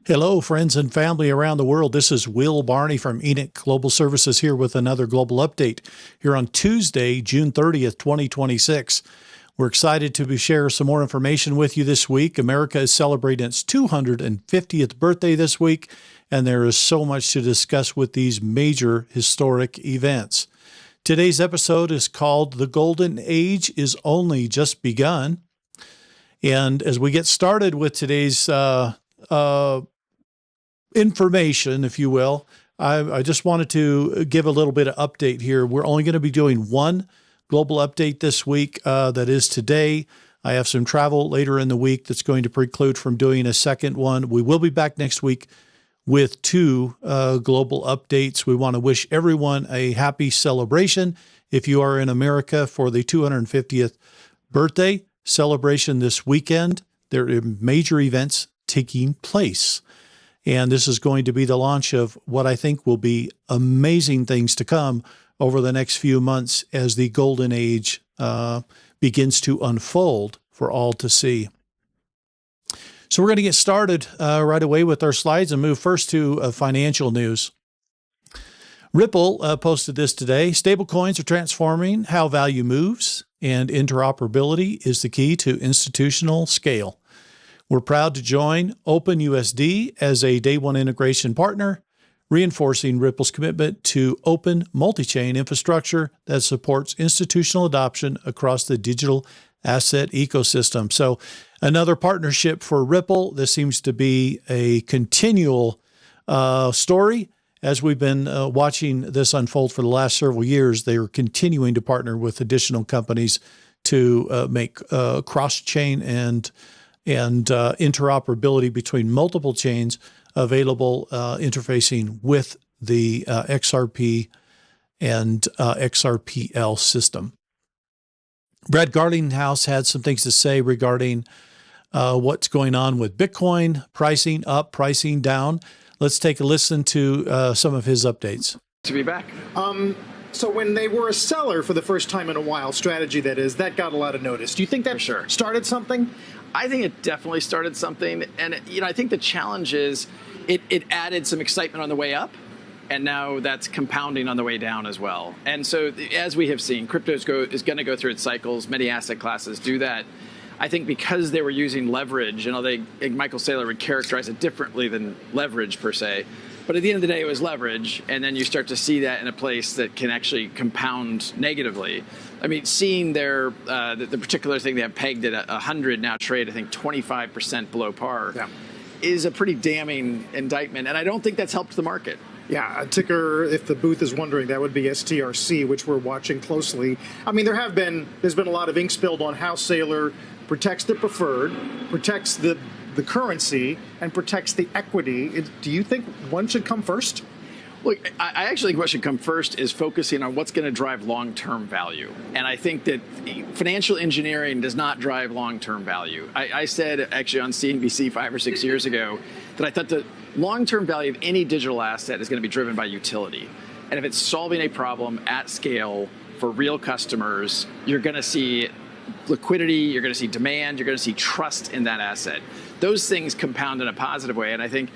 Hello, friends and family around the world. This is Will Barney from Enoch Global Services here with another global update here on Tuesday, June 30th, 2026. We're excited to share some more information with you this week. America is celebrating its 250th birthday this week, and there is so much to discuss with these major historic events. Today's episode is called The Golden Age is Only Just Begun. And as we get started with today's information, if you will, I just wanted to give a little bit of update here. We're only going to be doing one global update this week. That is today. I have some travel later in the week that's going to preclude from doing a second one. We will be back next week with two global updates. We want to wish everyone a happy celebration. If you are in America for the 250th birthday celebration this weekend, there are major events taking place. And this is going to be the launch of what I think will be amazing things to come over the next few months as the Golden Age begins to unfold for all to see. So we're going to get started right away with our slides and move first to financial news. Ripple posted this today. Stablecoins are transforming how value moves, and interoperability is the key to institutional scale. We're proud to join OpenUSD as a day one integration partner, reinforcing Ripple's commitment to open multi-chain infrastructure that supports institutional adoption across the digital asset ecosystem. So another partnership for Ripple. This seems to be a continual story. As we've been watching this unfold for the last several years, they are continuing to partner with additional companies to make cross-chain and interoperability between multiple chains available, interfacing with the XRP and XRPL system. Brad Garlinghouse had some things to say regarding what's going on with Bitcoin, pricing up, pricing down. Let's take a listen to some of his updates. To be back. So when they were a seller for the first time in a while, strategy that is, that got a lot of notice. Do you think that started something? I think it definitely started something. And, I think the challenge is it added some excitement on the way up, and now that's compounding on the way down as well. And so as we have seen, crypto is going to go through its cycles. Many asset classes do that. I think because they were using leverage, Michael Saylor would characterize it differently than leverage per se. But at the end of the day, it was leverage, and then you start to see that in a place that can actually compound negatively. I mean, seeing their the particular thing they have pegged at 100 now trade, I think 25% below par, is a pretty damning indictment, and I don't think that's helped the market. Yeah, a ticker, if the booth is wondering, that would be STRC, which we're watching closely. I mean, there's been a lot of ink spilled on how Saylor protects the preferred, protects the currency, and protects the equity. Do you think one should come first? Look, I actually think what should come first is focusing on what's going to drive long-term value. And I think that financial engineering does not drive long-term value. I said actually on CNBC 5 or 6 years ago that I thought the long-term value of any digital asset is going to be driven by utility. And if it's solving a problem at scale for real customers, you're going to see liquidity, you're going to see demand, you're going to see trust in that asset. Those things compound in a positive way. And I think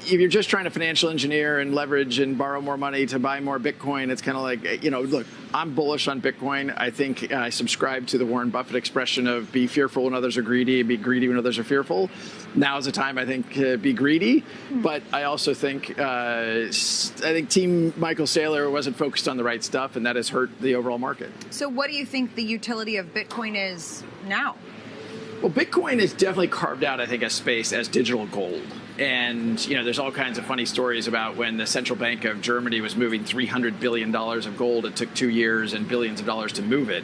if you're just trying to financial engineer and leverage and borrow more money to buy more Bitcoin, it's kind of like, look, I'm bullish on Bitcoin. I think I subscribe to the Warren Buffett expression of be fearful when others are greedy and be greedy when others are fearful. Now is the time, I think, to be greedy. But I also think, Team Michael Saylor wasn't focused on the right stuff, and that has hurt the overall market. So what do you think the utility of Bitcoin is now? Well, Bitcoin has definitely carved out, I think, a space as digital gold. And, there's all kinds of funny stories about when the central bank of Germany was moving $300 billion of gold. It took 2 years and billions of dollars to move it.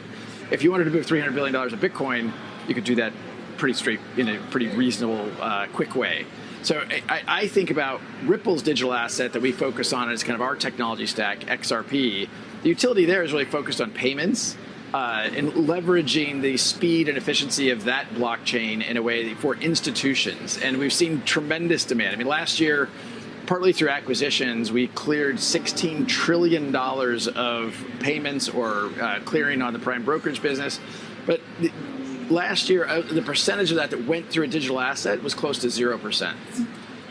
If you wanted to move $300 billion of Bitcoin, you could do that in a pretty reasonable, quick way. So I think about Ripple's digital asset that we focus on as kind of our technology stack, XRP. The utility there is really focused on payments. And leveraging the speed and efficiency of that blockchain in a way for institutions. And we've seen tremendous demand. I mean, last year, partly through acquisitions, we cleared $16 trillion of payments or clearing on the prime brokerage business. But last year, the percentage of that went through a digital asset was close to 0%.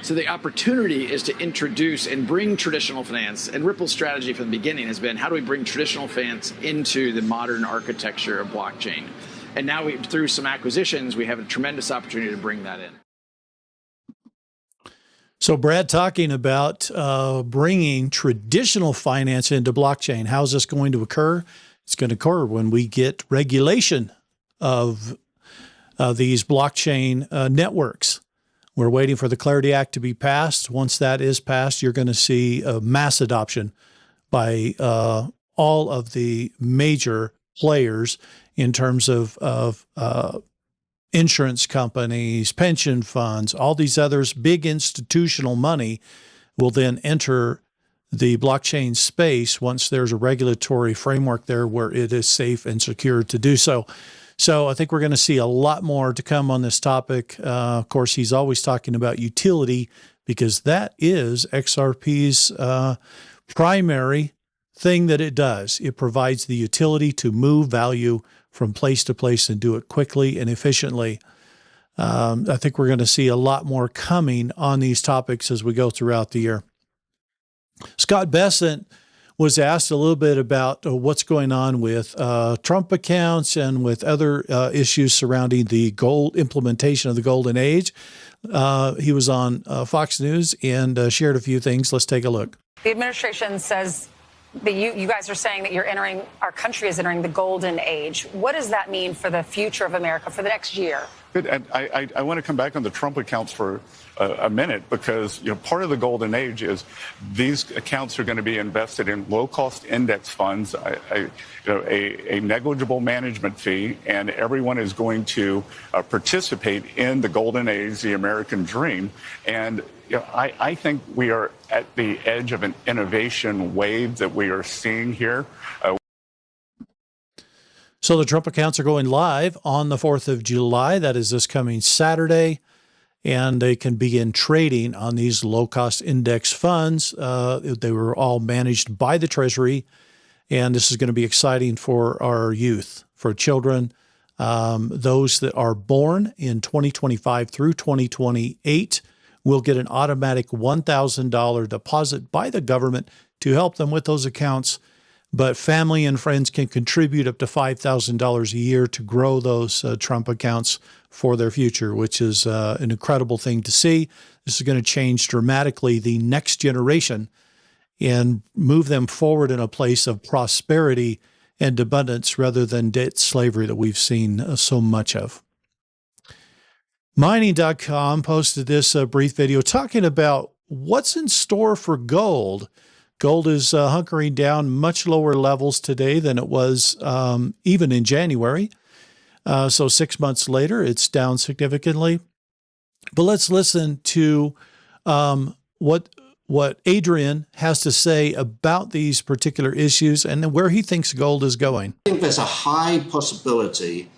So the opportunity is to introduce and bring traditional finance, and Ripple's strategy from the beginning has been, how do we bring traditional finance into the modern architecture of blockchain? And now through some acquisitions, we have a tremendous opportunity to bring that in. So Brad, talking about bringing traditional finance into blockchain, how is this going to occur? It's going to occur when we get regulation of these blockchain networks. We're waiting for the Clarity Act to be passed. Once that is passed, you're going to see a mass adoption by all of the major players in terms of insurance companies, pension funds, all these others. Big institutional money will then enter the blockchain space once there's a regulatory framework there where it is safe and secure to do so. So I think we're going to see a lot more to come on this topic. Of course, he's always talking about utility because that is XRP's primary thing that it does. It provides the utility to move value from place to place and do it quickly and efficiently. I think we're going to see a lot more coming on these topics as we go throughout the year. Scott Bessent was asked a little bit about what's going on with Trump accounts and with other issues surrounding the gold implementation of the golden age. He was on Fox News and shared a few things. Let's take a look. The administration says that you guys are saying that our country is entering the golden age. What does that mean for the future of America for the next year? Good. And I want to come back on the Trump accounts for a minute because part of the golden age is these accounts are going to be invested in low-cost index funds, a negligible management fee, and everyone is going to participate in the golden age, the American dream. And I think we are at the edge of an innovation wave that we are seeing here. So the Trump accounts are going live on the 4th of July. That is this coming Saturday. And they can begin trading on these low-cost index funds. They were all managed by the Treasury. And this is going to be exciting for our youth, for children, those that are born in 2025 through 2028 will get an automatic $1,000 deposit by the government to help them with those accounts. But family and friends can contribute up to $5,000 a year to grow those Trump accounts for their future, which is an incredible thing to see. This is going to change dramatically the next generation and move them forward in a place of prosperity and abundance rather than debt slavery that we've seen so much of. Mining.com posted this brief video talking about what's in store for gold. Gold is hunkering down much lower levels today than it was even in January. So 6 months later, it's down significantly. But let's listen to what Adrian has to say about these particular issues and where he thinks gold is going. I think there's a high possibility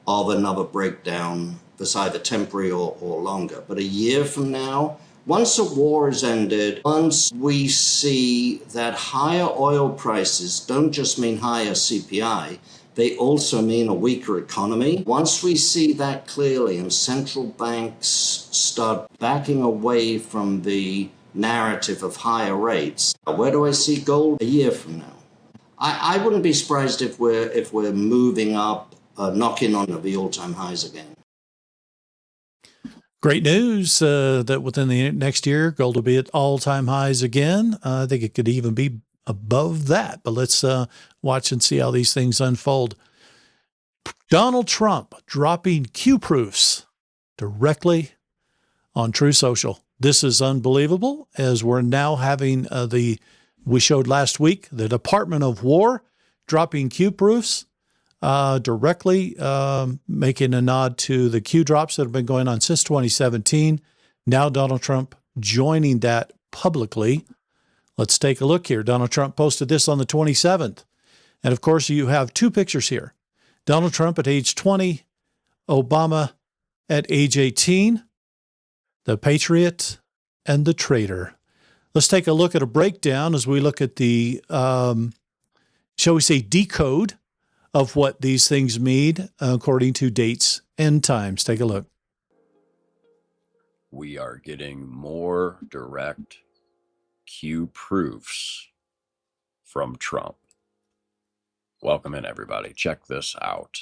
of another breakdown that's either temporary or longer. But a year from now, once a war is ended, once we see that higher oil prices don't just mean higher CPI, they also mean a weaker economy. Once we see that clearly and central banks start backing away from the narrative of higher rates, where do I see gold a year from now? I wouldn't be surprised if we're moving up, knocking on the all-time highs again. Great news that within the next year, gold will be at all-time highs again. I think it could even be above that. But let's watch and see how these things unfold. Donald Trump dropping Q proofs directly on True Social. This is unbelievable, as we're now having we showed last week, the Department of War dropping Q proofs. Directly making a nod to the Q drops that have been going on since 2017. Now Donald Trump joining that publicly. Let's take a look here. Donald Trump posted this on the 27th. And of course, you have two pictures here. Donald Trump at age 20, Obama at age 18, the patriot and the traitor. Let's take a look at a breakdown as we look at the, shall we say, decode of what these things mean according to dates and times. Take a look. we are getting more direct Q proofs from Trump. Welcome in, everybody. Check this out.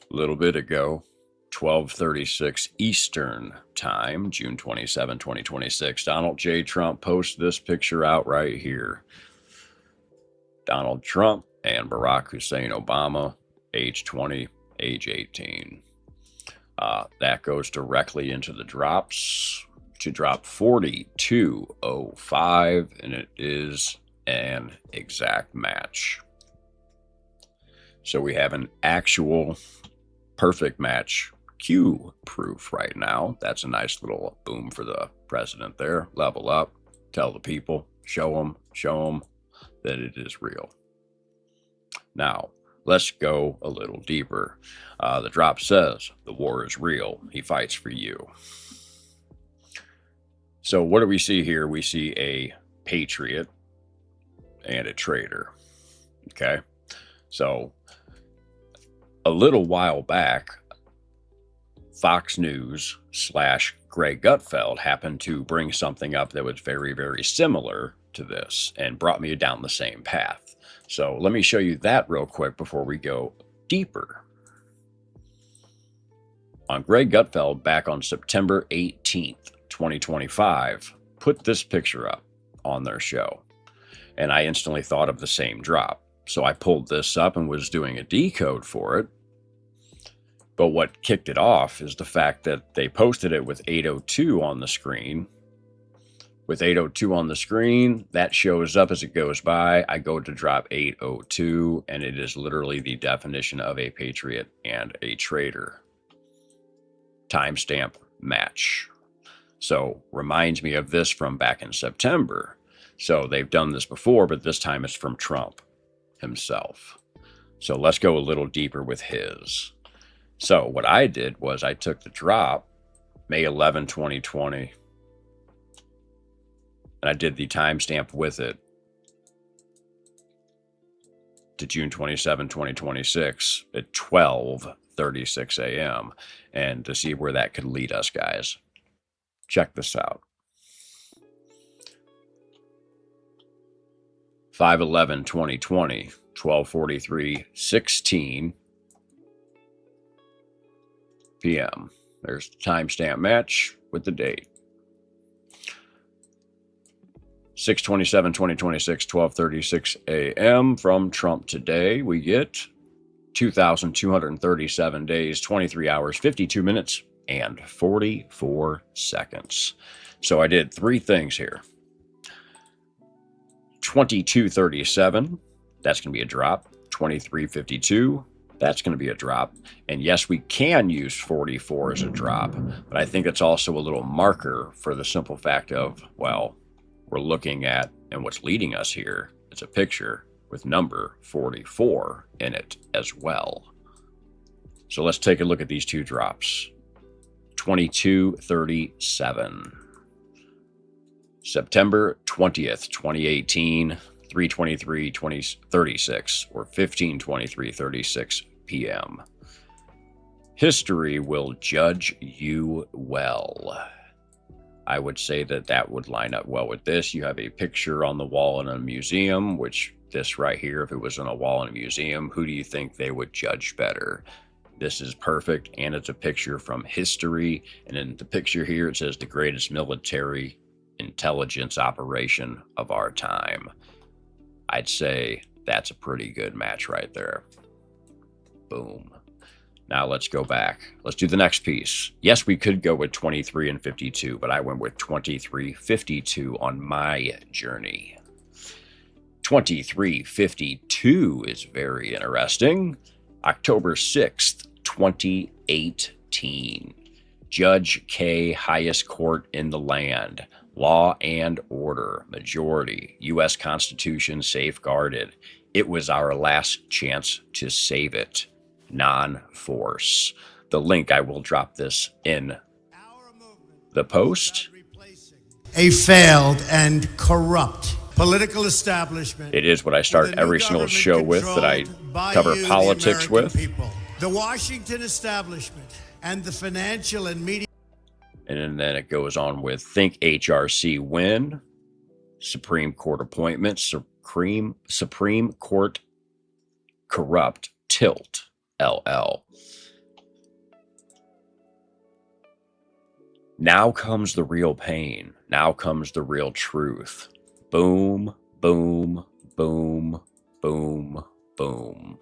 A little bit ago, 12:36 Eastern Time, June 27, 2026, Donald J. Trump posts this picture out right here. Donald Trump and Barack Hussein Obama, age 20, age 18. That goes directly into the drops to drop 4205, and it is an exact match. So we have an actual perfect match Q proof right now. That's a nice little boom for the president there. Level up, tell the people, show them that it is real. Now, let's go a little deeper. The drop says, the war is real. He fights for you. So what do we see here? We see a patriot and a traitor. Okay. So a little while back, Fox News / Greg Gutfeld happened to bring something up that was very, very similar to this and brought me down the same path. So let me show you that real quick before we go deeper. On Greg Gutfeld, back on September 18th, 2025, put this picture up on their show. And I instantly thought of the same drop. So I pulled this up and was doing a decode for it. But what kicked it off is the fact that they posted it with 802 on the screen. With 802 on the screen, that shows up as it goes by. I go to drop 802, and it is literally the definition of a patriot and a traitor. Timestamp match. So reminds me of this from back in September. So they've done this before, but this time it's from Trump himself. So let's go a little deeper with his. So what I did was I took the drop, May 11, 2020, and I did the timestamp with it to June 27, 2026 at 12:36 a.m. and to see where that could lead us, guys. Check this out. 5/11/2020, 12:43:16 p.m. There's the timestamp match with the date. 6/27/2026, 12:36 a.m. from Trump today. We get 2,237 days, 23 hours, 52 minutes, and 44 seconds. So I did three things here. 2237, that's going to be a drop. 2352, that's going to be a drop. And yes, we can use 44 as a drop, but I think it's also a little marker for the simple fact of, well, we're looking at, and what's leading us here is a picture with number 44 in it as well. So let's take a look at these two drops. 2237. September 20th, 2018, 3:23:36 or 15:23:36 p.m. History will judge you well. I would say that that would line up well with this. You have a picture on the wall in a museum, which this right here, if it was on a wall in a museum, who do you think they would judge better? This is perfect, and it's a picture from history. And in the picture here, it says the greatest military intelligence operation of our time. I'd say that's a pretty good match right there. Boom. Now let's go back. Let's do the next piece. Yes, we could go with 23 and 52, but I went with 2352 on my journey. 2352 is very interesting. October 6th, 2018. Judge K, highest court in the land. Law and order, majority, U.S. Constitution safeguarded. It was our last chance to save it. Non-force. The link, I will drop this in the post. A failed and corrupt political establishment. It is what I start every single show with, that I cover politics with. The Washington establishment and the financial and media. And And then it goes on with think HRC win, Supreme Court appointment, Supreme Court corrupt, tilt, LL. Now comes the real pain. Now comes the real truth. Boom, boom, boom, boom, boom.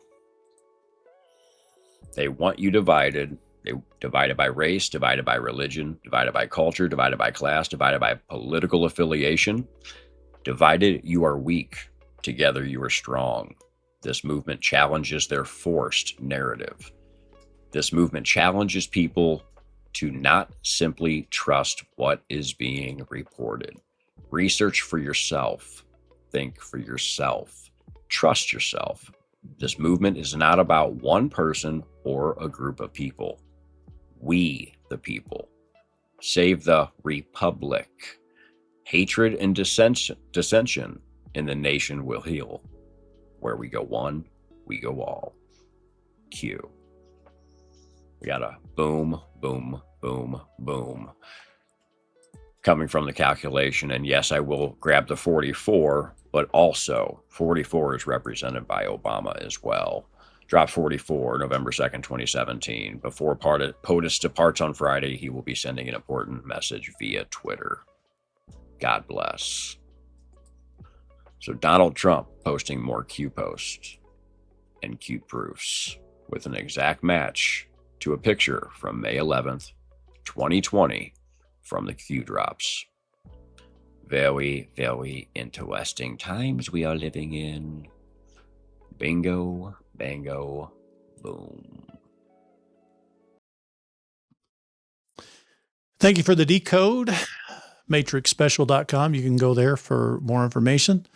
They want you divided. They divided by race, divided by religion, divided by culture, divided by class, divided by political affiliation. Divided, you are weak. Together, you are strong. This movement challenges their forced narrative. This movement challenges people to not simply trust what is being reported. Research for yourself. Think for yourself. Trust yourself. This movement is not about one person or a group of people. We, the people. Save the republic. Hatred and dissension in the nation will heal. Where we go one, we go all. Q. We got a boom, boom, boom, boom. Coming from the calculation, and yes, I will grab the 44, but also 44 is represented by Obama as well. Drop 44, November 2nd, 2017. Before POTUS departs on Friday, he will be sending an important message via Twitter. God bless. So Donald Trump posting more Q posts and Q proofs with an exact match to a picture from May 11th, 2020 from the Q drops. Very, very interesting times we are living in. Bingo, bango, boom. Thank you for the decode. MatrixSpecial.com. You can go there for more information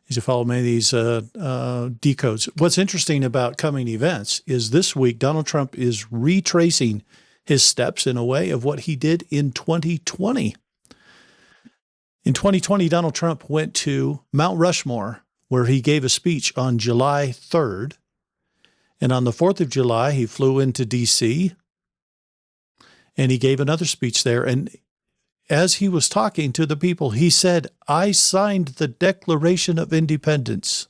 as you follow many of these decodes. What's interesting about coming events is this week, Donald Trump is retracing his steps in a way of what he did in 2020. In 2020, Donald Trump went to Mount Rushmore, where he gave a speech on July 3rd. And on the 4th of July, he flew into D.C. and he gave another speech there. And as he was talking to the people, he said, I signed the Declaration of Independence.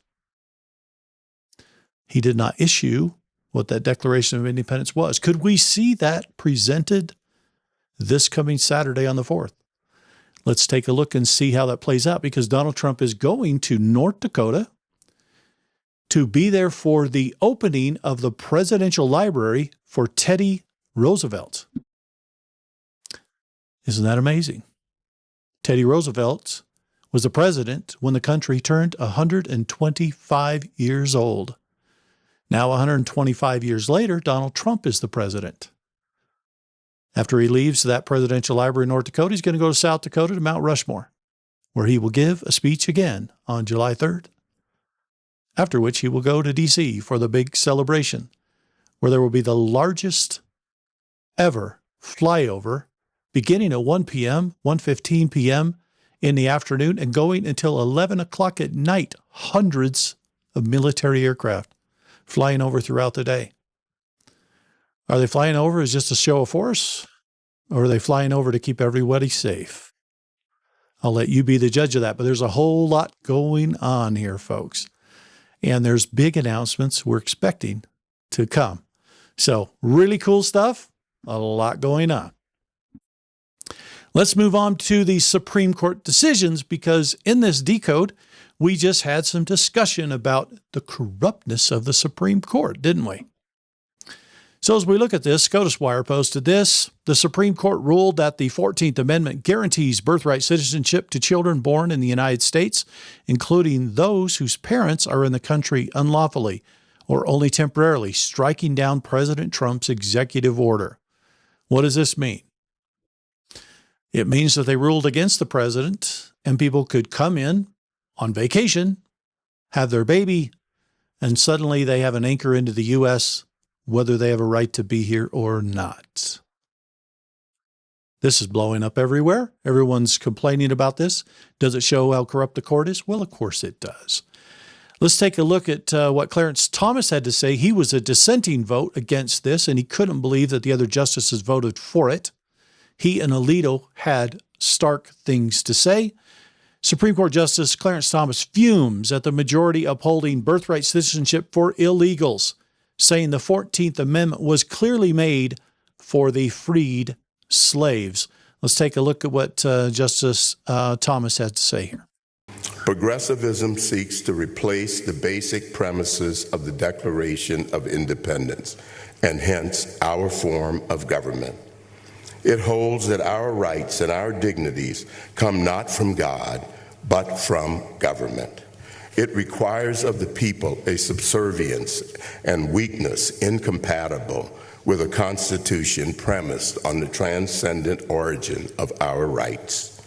He did not issue what that Declaration of Independence was. Could we see that presented this coming Saturday on the 4th? Let's take a look and see how that plays out, because Donald Trump is going to North Dakota to be there for the opening of the Presidential Library for Teddy Roosevelt. Isn't that amazing? Teddy Roosevelt was the president when the country turned 125 years old. Now, 125 years later, Donald Trump is the president. After he leaves that presidential library in North Dakota, he's going to go to South Dakota to Mount Rushmore, where he will give a speech again on July 3rd, after which he will go to D.C. for the big celebration, where there will be the largest ever flyover beginning at 1 p.m., 1:15 p.m. in the afternoon and going until 11 o'clock at night. Hundreds of military aircraft flying over throughout the day. Are they flying over as just a show of force, or are they flying over to keep everybody safe? I'll let you be the judge of that, but there's a whole lot going on here, folks. And there's big announcements we're expecting to come. So really cool stuff, a lot going on. Let's move on to the Supreme Court decisions, because in this decode, we just had some discussion about the corruptness of the Supreme Court, didn't we? So as we look at this, SCOTUS Wire posted this. The Supreme Court ruled that the 14th Amendment guarantees birthright citizenship to children born in the United States, including those whose parents are in the country unlawfully or only temporarily, striking down President Trump's executive order. What does this mean? It means that they ruled against the president, and people could come in on vacation, have their baby, and suddenly they have an anchor into the U.S., whether they have a right to be here or not. This is blowing up everywhere. Everyone's complaining about this. Does it show how corrupt the court is? Well, of course it does. Let's take a look at what Clarence Thomas had to say. He was a dissenting vote against this, and he couldn't believe that the other justices voted for it. He and Alito had stark things to say. Supreme Court Justice Clarence Thomas fumes at the majority upholding birthright citizenship for illegals, saying the 14th Amendment was clearly made for the freed slaves. Let's take a look at what Justice Thomas had to say here. Progressivism seeks to replace the basic premises of the Declaration of Independence, and hence our form of government. It holds that our rights and our dignities come not from God, but from government. It requires of the people a subservience and weakness incompatible with a constitution premised on the transcendent origin of our rights.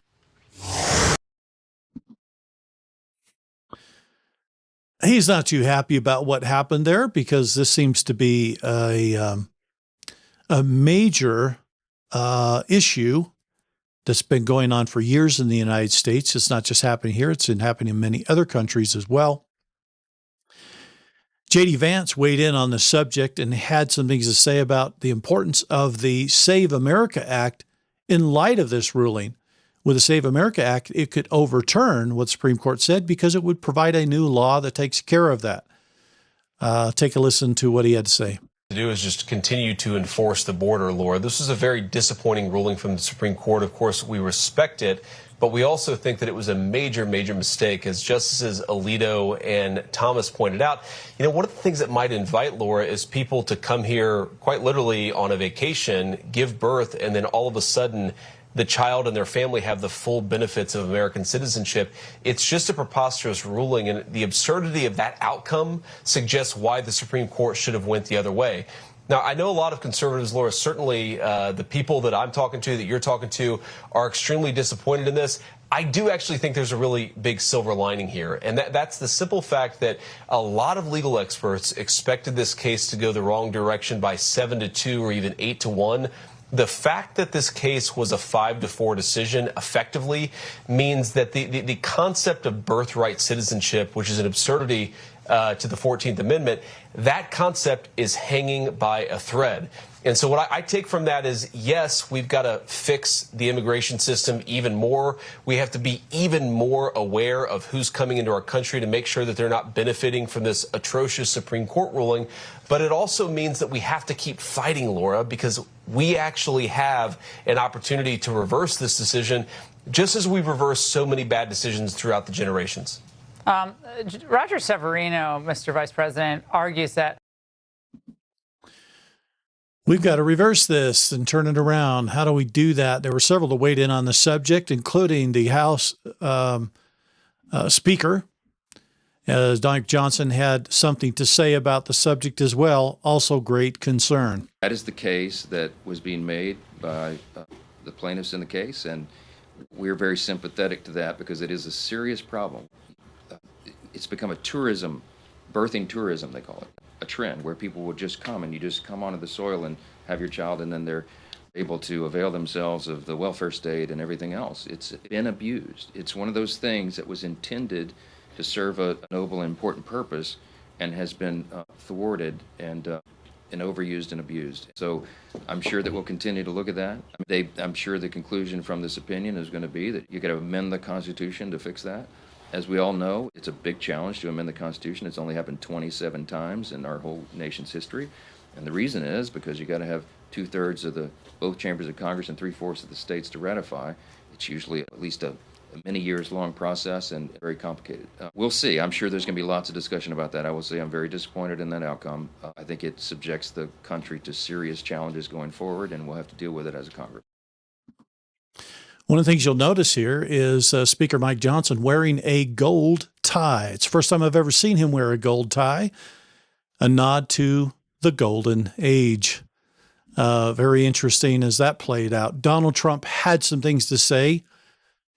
He's not too happy about what happened there because this seems to be a major issue that's been going on for years in the United States. It's not just happening here. It's been happening in many other countries as well. J.D. Vance weighed in on the subject and had some things to say about the importance of the Save America Act in light of this ruling. With the Save America Act, it could overturn what the Supreme Court said because it would provide a new law that takes care of that. Take a listen to what he had to say. To do is just continue to enforce the border, Laura. This was a very disappointing ruling from the Supreme Court. Of course, we respect it, but we also think that it was a major, major mistake. As Justices Alito and Thomas pointed out, one of the things that might invite, Laura, is people to come here quite literally on a vacation, give birth, and then all of a sudden the child and their family have the full benefits of American citizenship. It's just a preposterous ruling, and the absurdity of that outcome suggests why the Supreme Court should have went the other way. Now, I know a lot of conservatives, Laura, certainly the people that I'm talking to, that you're talking to, are extremely disappointed in this. I do actually think there's a really big silver lining here, and that's the simple fact that a lot of legal experts expected this case to go the wrong direction by 7-2 or even 8-1. The fact that this case was a 5-4 decision effectively means that the concept of birthright citizenship, which is an absurdity to the 14th Amendment, that concept is hanging by a thread. And so what I take from that is, yes, we've got to fix the immigration system even more. We have to be even more aware of who's coming into our country to make sure that they're not benefiting from this atrocious Supreme Court ruling. But it also means that we have to keep fighting, Laura, because we actually have an opportunity to reverse this decision, just as we've reversed so many bad decisions throughout the generations. Roger Severino, Mr. Vice President, argues that we've got to reverse this and turn it around. How do we do that? There were several that weighed in on the subject, including the House Speaker. Donald Johnson had something to say about the subject as well. Also great concern. That is the case that was being made by the plaintiffs in the case, and we're very sympathetic to that because it is a serious problem. It's become a tourism, birthing tourism, they call it, a trend where people will just come and you just come onto the soil and have your child, and then they're able to avail themselves of the welfare state and everything else. It's been abused. It's one of those things that was intended to serve a noble and important purpose and has been thwarted and overused and abused. So I'm sure that we'll continue to look at that. I'm sure the conclusion from this opinion is going to be that you got to amend the Constitution to fix that. As we all know, it's a big challenge to amend the Constitution. It's only happened 27 times in our whole nation's history. And the reason is because you got to have 2/3 of both chambers of Congress and 3/4 of the states to ratify. It's usually at least a many years long process and very complicated. We'll see. I'm sure there's going to be lots of discussion about that. I will say I'm very disappointed in that outcome. I think it subjects the country to serious challenges going forward, and we'll have to deal with it as a Congress. One of the things you'll notice here is Speaker Mike Johnson wearing a gold tie. It's the first time I've ever seen him wear a gold tie, a nod to the golden age. Very interesting as that played out. Donald Trump had some things to say.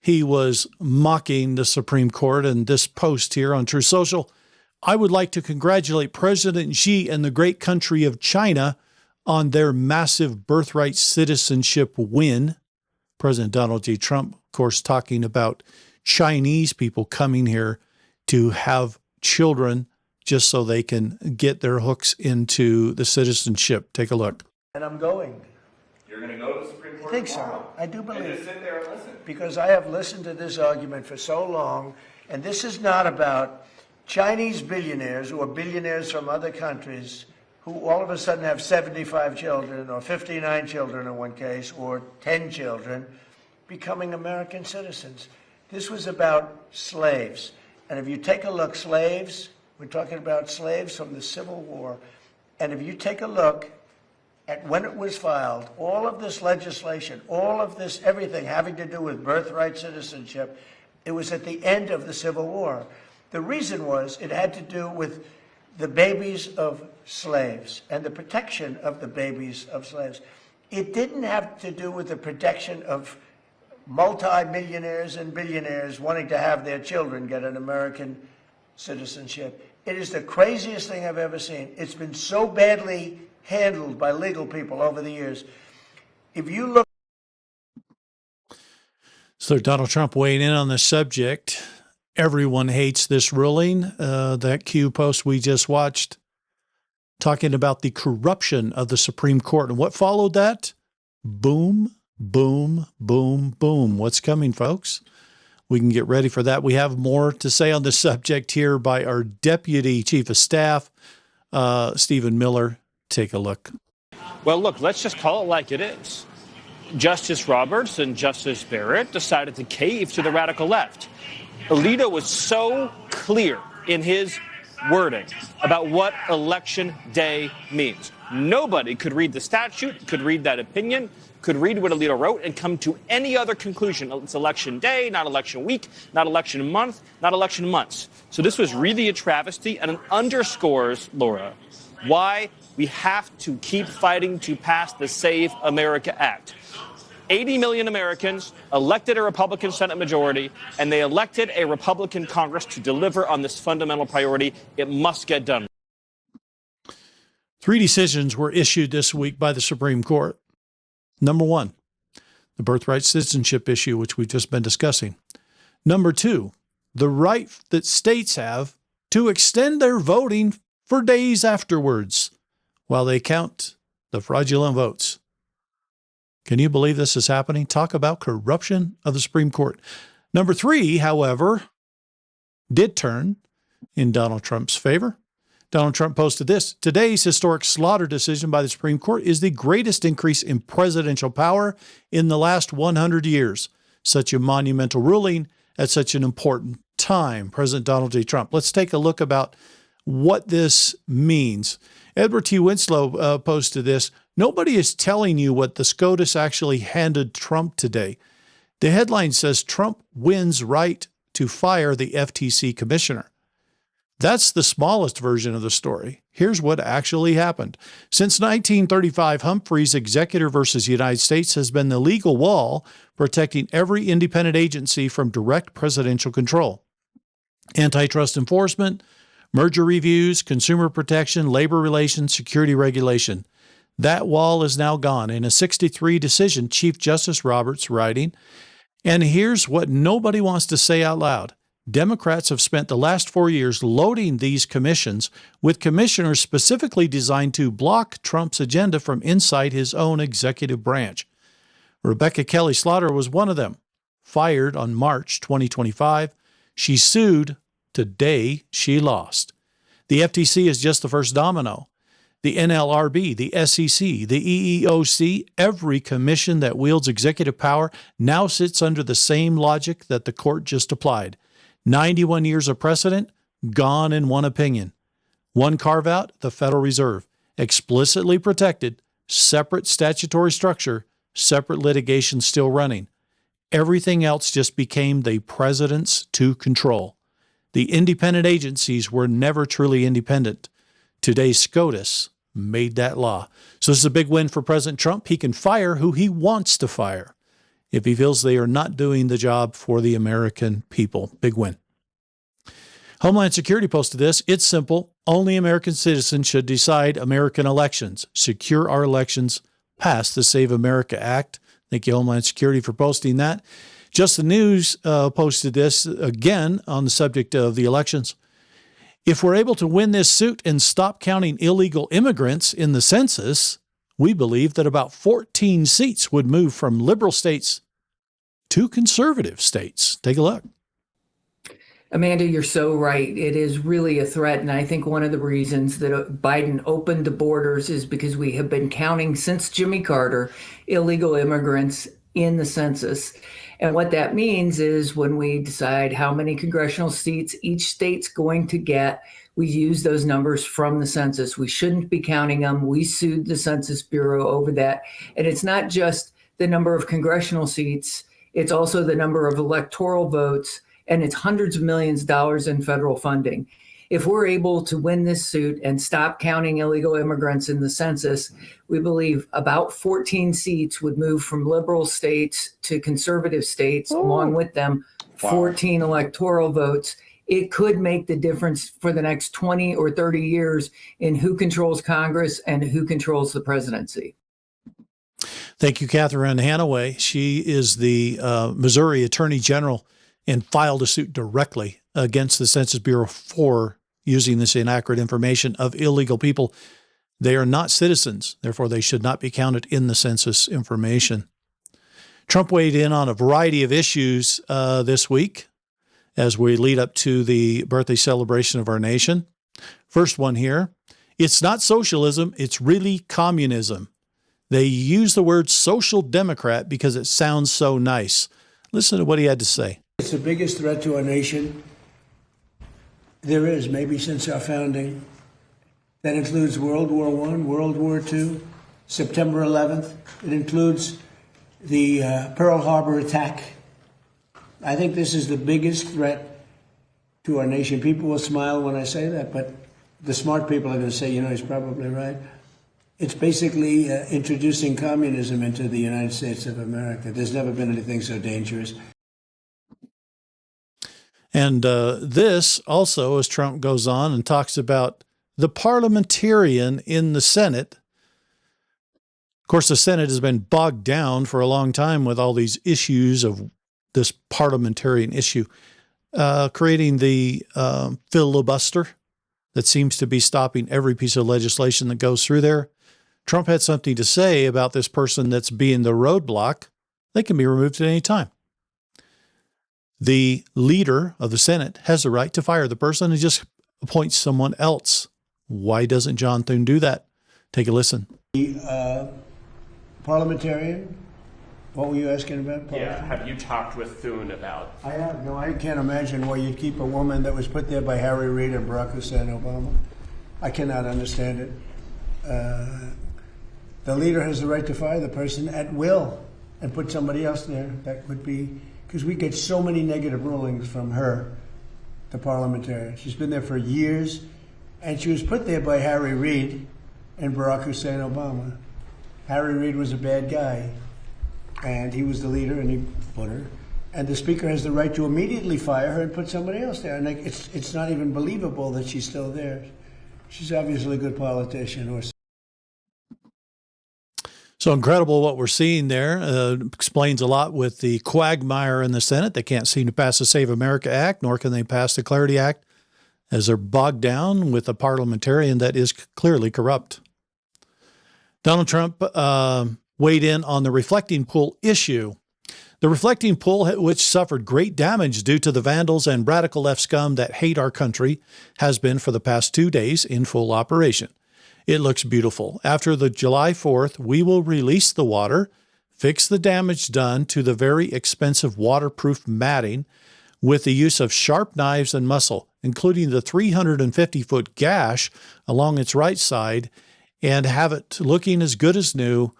He was mocking the Supreme Court in this post here on Truth Social. I would like to congratulate President Xi and the great country of China on their massive birthright citizenship win. President Donald J. Trump, of course, talking about Chinese people coming here to have children just so they can get their hooks into the citizenship. Take a look. And I'm going. You're going to go to the Supreme Court I think tomorrow. so. I do believe And just sit there and listen. because I have listened to this argument for so long, and this is not about Chinese billionaires or billionaires from other countries who all of a sudden have 75 children or 59 children in one case or 10 children becoming American citizens. This was about slaves. And if you take a look, slaves, we're talking about slaves from the Civil War. And if you take a look at when it was filed, all of this legislation, all of this, everything having to do with birthright citizenship, it was at the end of the Civil War. The reason was it had to do with the babies of slaves and the protection of the babies of slaves. It didn't have to do with the protection of multi-millionaires and billionaires wanting to have their children get an American citizenship. It is the craziest thing I've ever seen. It's been so badly handled by legal people over the years. If you look... So Donald Trump weighing in on the subject. Everyone hates this ruling. That Q post we just watched talking about the corruption of the Supreme Court. And what followed that? Boom, boom, boom, boom. What's coming, folks? We can get ready for that. We have more to say on this subject here by our Deputy Chief of Staff, Stephen Miller. Take a look. Well, look, let's just call it like it is. Justice Roberts and Justice Barrett decided to cave to the radical left. Alito was so clear in his wording about what Election Day means. Nobody could read the statute, could read that opinion, could read what Alito wrote and come to any other conclusion. It's Election Day, not Election Week, not Election Month, not Election Months. So this was really a travesty, and it underscores, Laura, why we have to keep fighting to pass the Save America Act. 80 million Americans elected a Republican Senate majority, and they elected a Republican Congress to deliver on this fundamental priority. It must get done. 3 decisions were issued this week by the Supreme Court. Number 1, the birthright citizenship issue, which we've just been discussing. Number 2, the right that states have to extend their voting for days afterwards while they count the fraudulent votes. Can you believe this is happening? Talk about corruption of the Supreme Court. Number 3, however, did turn in Donald Trump's favor. Donald Trump posted this: today's historic slaughter decision by the Supreme Court is the greatest increase in presidential power in the last 100 years. Such a monumental ruling at such an important time. President Donald J. Trump. Let's take a look about what this means. Edward T. Winslow posted this. Nobody is telling you what the SCOTUS actually handed Trump today. The headline says Trump wins right to fire the FTC commissioner. That's the smallest version of the story. Here's what actually happened. Since 1935, Humphrey's Executive versus United States has been the legal wall protecting every independent agency from direct presidential control. Antitrust enforcement, merger reviews, consumer protection, labor relations, security regulation. That wall is now gone. In a 63 decision, Chief Justice Roberts writing, and here's what nobody wants to say out loud. Democrats have spent the last 4 years loading these commissions with commissioners specifically designed to block Trump's agenda from inside his own executive branch. Rebecca Kelly Slaughter was one of them. Fired on March 2025, she sued. Today, she lost. The FTC is just the first domino. The NLRB, the SEC, the EEOC, every commission that wields executive power now sits under the same logic that the court just applied. 91 years of precedent, gone in one opinion. One carve-out, the Federal Reserve. Explicitly protected, separate statutory structure, separate litigation still running. Everything else just became the president's to control. The independent agencies were never truly independent. Today's SCOTUS made that law. So this is a big win for President Trump. He can fire who he wants to fire if he feels they are not doing the job for the American people. Big win. Homeland Security posted this. It's simple. Only American citizens should decide American elections. Secure our elections. Pass the Save America Act. Thank you, Homeland Security, for posting that. Just the News posted this again on the subject of the elections. If we're able to win this suit and stop counting illegal immigrants in the census, we believe that about 14 seats would move from liberal states to conservative states. Take a look. Amanda, you're so right. It is really a threat. And I think one of the reasons that Biden opened the borders is because we have been counting since Jimmy Carter illegal immigrants in the census. And what that means is when we decide how many congressional seats each state's going to get, we use those numbers from the census. We shouldn't be counting them. We sued the Census Bureau over that. And it's not just the number of congressional seats, it's also the number of electoral votes, and it's hundreds of millions of dollars in federal funding. If we're able to win this suit and stop counting illegal immigrants in the census, we believe about 14 seats would move from liberal states to conservative states, along with them, 14 electoral votes. It could make the difference for the next 20 or 30 years in who controls Congress and who controls the presidency. Thank you, Catherine Hanaway. She is the Missouri Attorney General and filed a suit directly against the Census Bureau for using this inaccurate information of illegal people. They are not citizens, therefore they should not be counted in the census information. Trump weighed in on a variety of issues this week as we lead up to the birthday celebration of our nation. First one here, it's not socialism, it's really communism. They use the word social democrat because it sounds so nice. Listen to what he had to say. It's the biggest threat to our nation there is, maybe since our founding. That includes World War I, World War II, September 11th. It includes the Pearl Harbor attack. I think this is the biggest threat to our nation. People will smile when I say that, but the smart people are going to say, you know, he's probably right. It's basically introducing communism into the United States of America. There's never been anything so dangerous. And this also, as Trump goes on and talks about the parliamentarian in the Senate. Of course, the Senate has been bogged down for a long time with all these issues of this parliamentarian issue, creating the filibuster that seems to be stopping every piece of legislation that goes through there. Trump had something to say about this person that's being the roadblock. They can be removed at any time. The leader of the Senate has the right to fire the person and just appoint someone else. Why doesn't John Thune do that? Take a listen. The parliamentarian, what were you asking about? Yeah, have you talked with Thune about? I have. No, I can't imagine why you'd keep a woman that was put there by Harry Reid and Barack Hussein Obama. I cannot understand it. The leader has the right to fire the person at will and put somebody else there. That would be, because we get so many negative rulings from her, the parliamentarian. She's been there for years, and she was put there by Harry Reid and Barack Hussein Obama. Harry Reid was a bad guy, and he was the leader, and he put her. And the speaker has the right to immediately fire her and put somebody else there. And it's not even believable that she's still there. She's obviously a good politician. So incredible what we're seeing there. Explains a lot with the quagmire in the Senate. They can't seem to pass the Save America Act, nor can they pass the Clarity Act, as they're bogged down with a parliamentarian that is clearly corrupt. Donald Trump weighed in on the reflecting pool issue. The reflecting pool, which suffered great damage due to the vandals and radical left scum that hate our country, has been for the past 2 days in full operation. It looks beautiful. After the July 4th, we will release the water, fix the damage done to the very expensive waterproof matting with the use of sharp knives and muscle, including the 350-foot gash along its right side, and have it looking as good as new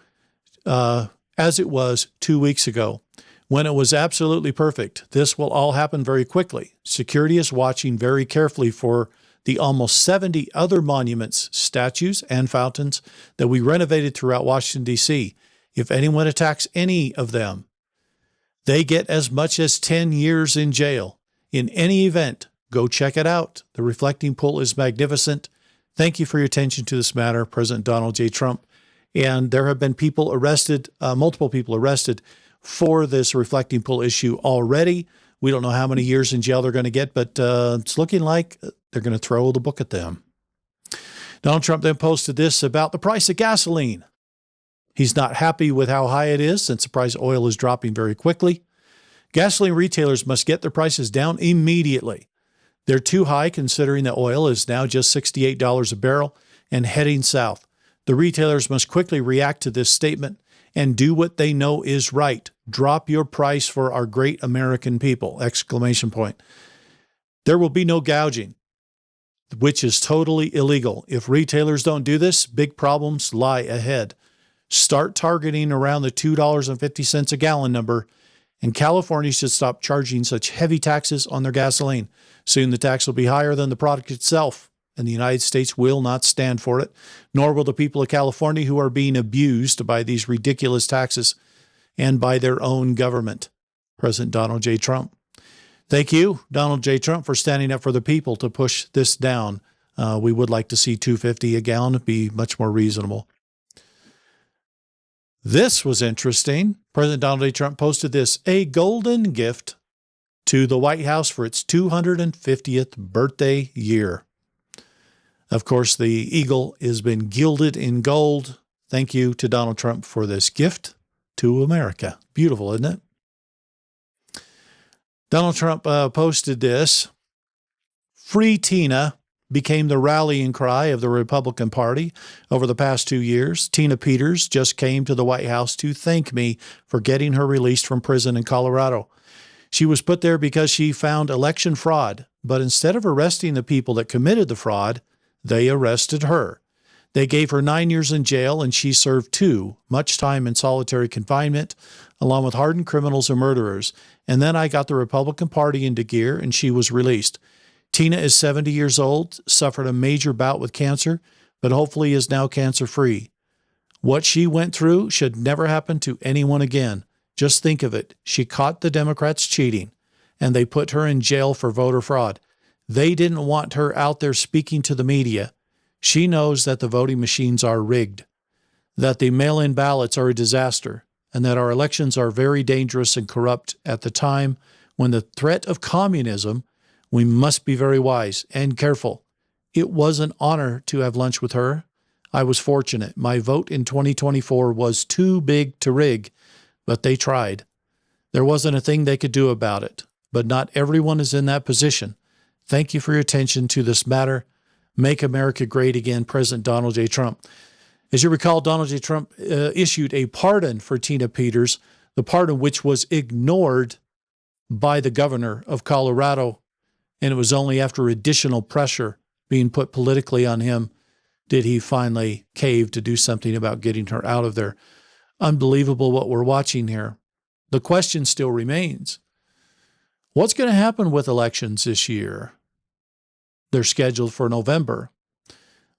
as it was 2 weeks ago, when it was absolutely perfect. This will all happen very quickly. Security is watching very carefully for the almost 70 other monuments, statues, and fountains that we renovated throughout Washington, D.C. If anyone attacks any of them, they get as much as 10 years in jail. In any event, go check it out. The reflecting pool is magnificent. Thank you for your attention to this matter, President Donald J. Trump. And there have been people arrested, multiple people arrested for this reflecting pool issue already. We don't know how many years in jail they're going to get, but it's looking like they're going to throw the book at them. Donald Trump then posted this about the price of gasoline. He's not happy with how high it is since the price of oil is dropping very quickly. Gasoline retailers must get their prices down immediately. They're too high considering that oil is now just $68 a barrel and heading south. The retailers must quickly react to this statement and do what they know is right. Drop your price for our great American people! Exclamation point. There will be no gouging, which is totally illegal. If retailers don't do this, big problems lie ahead. Start targeting around the $2.50 a gallon number, and California should stop charging such heavy taxes on their gasoline. Soon the tax will be higher than the product itself, and the United States will not stand for it, nor will the people of California who are being abused by these ridiculous taxes and by their own government. President Donald J. Trump. Thank you, Donald J. Trump, for standing up for the people to push this down. We would like to see $2.50 a gallon be much more reasonable. This was interesting. President Donald J. Trump posted this: a golden gift to the White House for its 250th birthday year. Of course, the eagle has been gilded in gold. Thank you to Donald Trump for this gift to America. Beautiful, isn't it? Donald Trump posted this. Free Tina became the rallying cry of the Republican Party over the past 2 years. Tina Peters just came to the White House to thank me for getting her released from prison in Colorado. She was put there because she found election fraud, but instead of arresting the people that committed the fraud, they arrested her. They gave her 9 years in jail, and she served 2, much time in solitary confinement, along with hardened criminals and murderers. And then I got the Republican Party into gear, and she was released. Tina is 70 years old, suffered a major bout with cancer, but hopefully is now cancer-free. What she went through should never happen to anyone again. Just think of it. She caught the Democrats cheating, and they put her in jail for voter fraud. They didn't want her out there speaking to the media. She knows that the voting machines are rigged, that the mail-in ballots are a disaster, and that our elections are very dangerous and corrupt at the time when the threat of communism. We must be very wise and careful. It was an honor to have lunch with her. I was fortunate. My vote in 2024 was too big to rig, but they tried. There wasn't a thing they could do about it, but not everyone is in that position. Thank you for your attention to this matter. Make America great again, President Donald J. Trump. As you recall, Donald J. Trump issued a pardon for Tina Peters, the pardon which was ignored by the governor of Colorado. And it was only after additional pressure being put politically on him did he finally cave to do something about getting her out of there. Unbelievable what we're watching here. The question still remains, what's going to happen with elections this year? They're scheduled for November.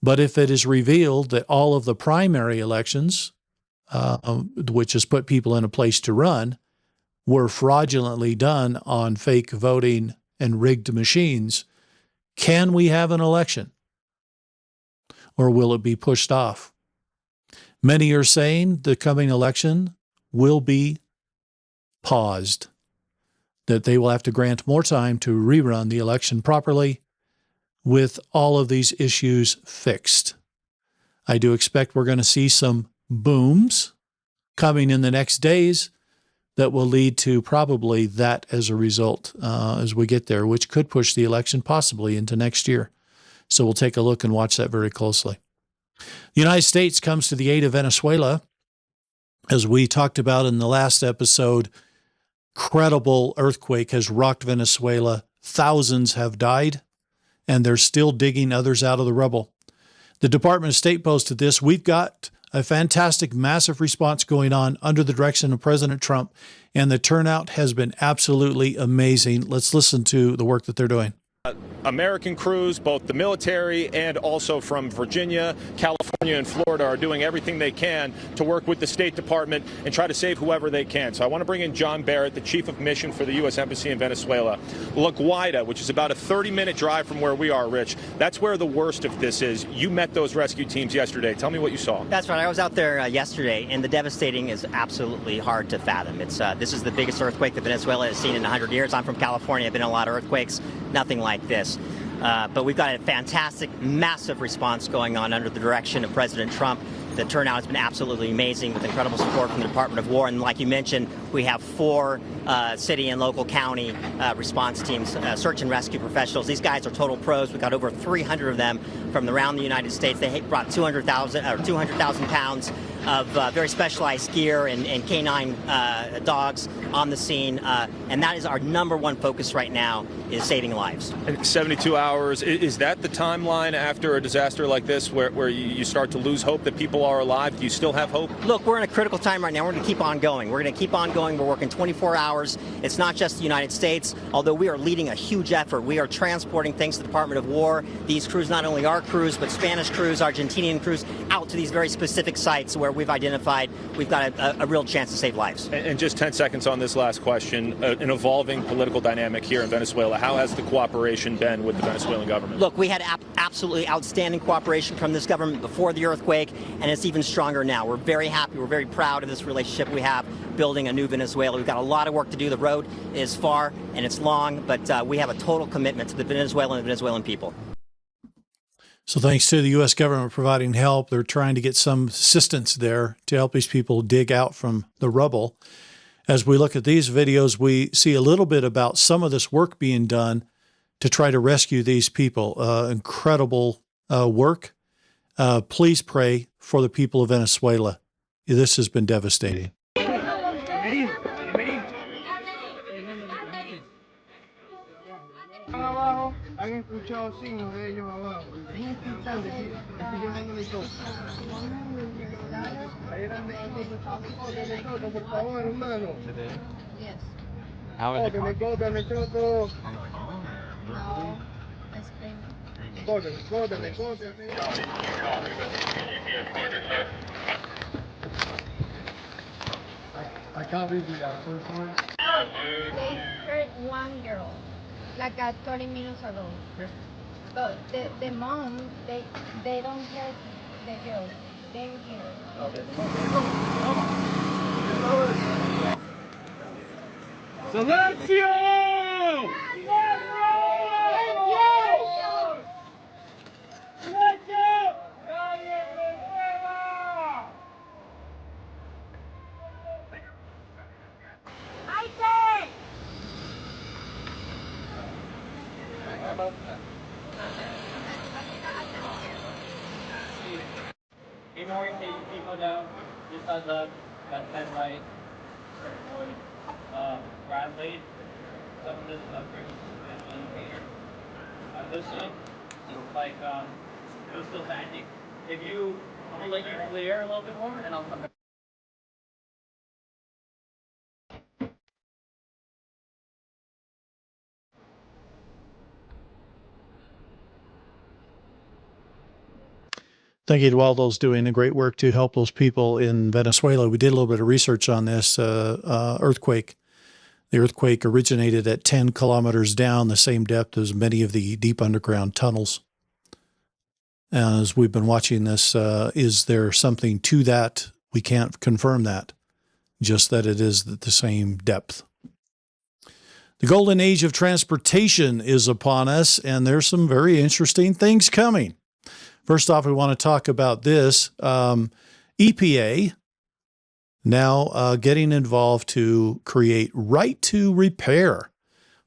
But if it is revealed that all of the primary elections, which has put people in a place to run, were fraudulently done on fake voting and rigged machines, can we have an election? Or will it be pushed off? Many are saying the coming election will be paused, that they will have to grant more time to rerun the election properly with all of these issues fixed. I do expect we're going to see some booms coming in the next days that will lead to probably that as a result as we get there, which could push the election possibly into next year. So we'll take a look and watch that very closely. The United States comes to the aid of Venezuela. As we talked about in the last episode, incredible earthquake has rocked Venezuela. Thousands have died, and they're still digging others out of the rubble. The Department of State posted this: we've got a fantastic, massive response going on under the direction of President Trump, and the turnout has been absolutely amazing. Let's listen to the work that they're doing. American crews, both the military and also from Virginia, California, and Florida, are doing everything they can to work with the State Department and try to save whoever they can. So I want to bring in John Barrett, the Chief of Mission for the U.S. Embassy in Venezuela. La Guaira, which is about a 30-minute drive from where we are, Rich, that's where the worst of this is. You met those rescue teams yesterday. Tell me what you saw. That's right. I was out there yesterday, and the devastating is absolutely hard to fathom. This is the biggest earthquake that Venezuela has seen in 100 years. I'm from California. I've been in a lot of earthquakes. Nothing like this. But we've got a fantastic, massive response going on under the direction of President Trump. the turnout has been absolutely amazing with incredible support from the Department of War. And like you mentioned, we have 4 city and local county response teams, search and rescue professionals. These guys are total pros. We've got over 300 of them from around the United States. They brought 200,000 pounds of very specialized gear and canine dogs on the scene. And that is our #1 focus right now, is saving lives. 72 hours, is that the timeline after a disaster like this where you start to lose hope that people are alive? Do you still have hope? Look, we're in a critical time right now. We're going to keep on going. We're going to keep on going. We're working 24 hours. It's not just the United States, although we are leading a huge effort. We are transporting things to the Department of War. These crews, not only our crews, but Spanish crews, Argentinian crews, out to these very specific sites where we've identified we've got a real chance to save lives. And just 10 seconds on this last question. An evolving political dynamic here in Venezuela. How has the cooperation been with the Venezuelan government? Look, we had absolutely outstanding cooperation from this government before the earthquake, and it's even stronger now. We're very happy. We're very proud of this relationship we have, building a new Venezuela. We've got a lot of work to do. The road is far and it's long, but we have a total commitment to the Venezuelan and Venezuelan people. So thanks to the U.S. government providing help, they're trying to get some assistance there to help these people dig out from the rubble. As we look at these videos, we see a little bit about some of this work being done to try to rescue these people. Incredible work. Please pray for the people of Venezuela. This has been devastating. Han escuchado signos de ellos abajo. En este instante estoy llamándole todo. Por favor, hermano. Cótame todo. Cótame. I can't read that first one. They hurt one girl. Like 30 minutes ago. But the mom, they don't hurt the girl. They hurt. Silencio! Hey, Morgan, take people down. Just heads up. Got 10 light. Bradley. Some of this stuff brings visual indicator. Listen, like, it was still standing. If you, I'm gonna let you clear a little bit more, and I'll come back. Thank you to all those doing the great work to help those people in Venezuela. We did a little bit of research on this earthquake. The earthquake originated at 10 kilometers down, the same depth as many of the deep underground tunnels. As we've been watching this, is there something to that? We can't confirm that, just that it is the same depth. The golden age of transportation is upon us, and there's some very interesting things coming. First off, we want to talk about this. EPA now getting involved to create right to repair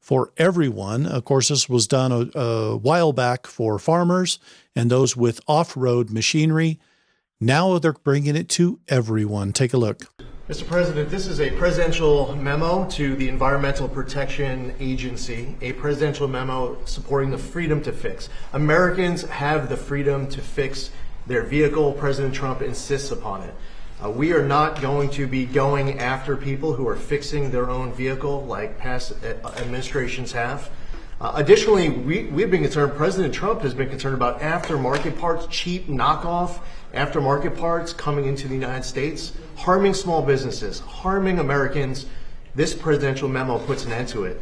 for everyone. Of course, this was done a while back for farmers and those with off-road machinery. Now they're bringing it to everyone. Take a look. Mr. President, this is a presidential memo to the Environmental Protection Agency, a presidential memo supporting the freedom to fix. Americans have the freedom to fix their vehicle. President Trump insists upon it. We are not going to be going after people who are fixing their own vehicle like past administrations have. Additionally, we've been concerned, President Trump has been concerned about aftermarket parts, cheap knockoff aftermarket parts coming into the United States, harming small businesses, harming Americans. This presidential memo puts an end to it.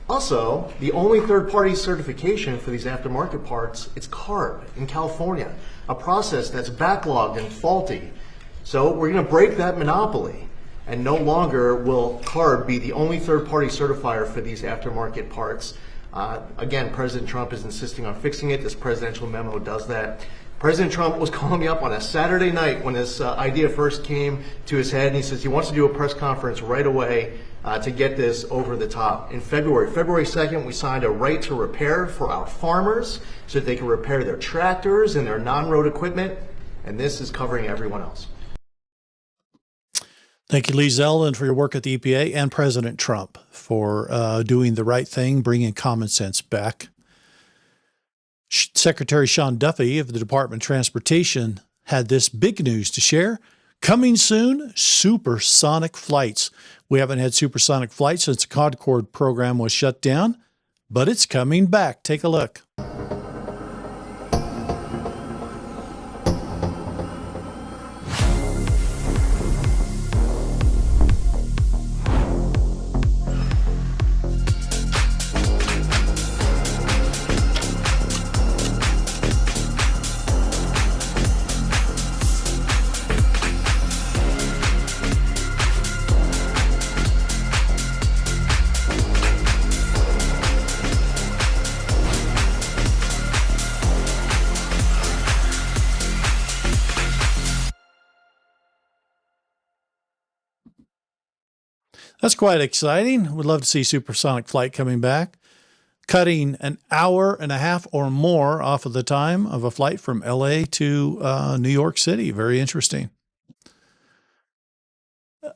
Also, the only third-party certification for these aftermarket parts, it's CARB in California, a process that's backlogged and faulty. So we're going to break that monopoly, and no longer will CARB be the only third-party certifier for these aftermarket parts. Again, President Trump is insisting on fixing it. This presidential memo does that. President Trump was calling me up on a Saturday night when this idea first came to his head, and he says he wants to do a press conference right away to get this over the top. In February 2nd, we signed a right to repair for our farmers so that they can repair their tractors and their non-road equipment, and this is covering everyone else. Thank you, Lee Zeldin, for your work at the EPA, and President Trump for doing the right thing, bringing common sense back. Secretary Sean Duffy of the Department of Transportation had this big news to share. Coming soon, supersonic flights. We haven't had supersonic flights since the Concorde program was shut down, but it's coming back. Take a look. That's quite exciting. We'd love to see supersonic flight coming back, cutting an hour and a half or more off of the time of a flight from LA to New York City. Very interesting.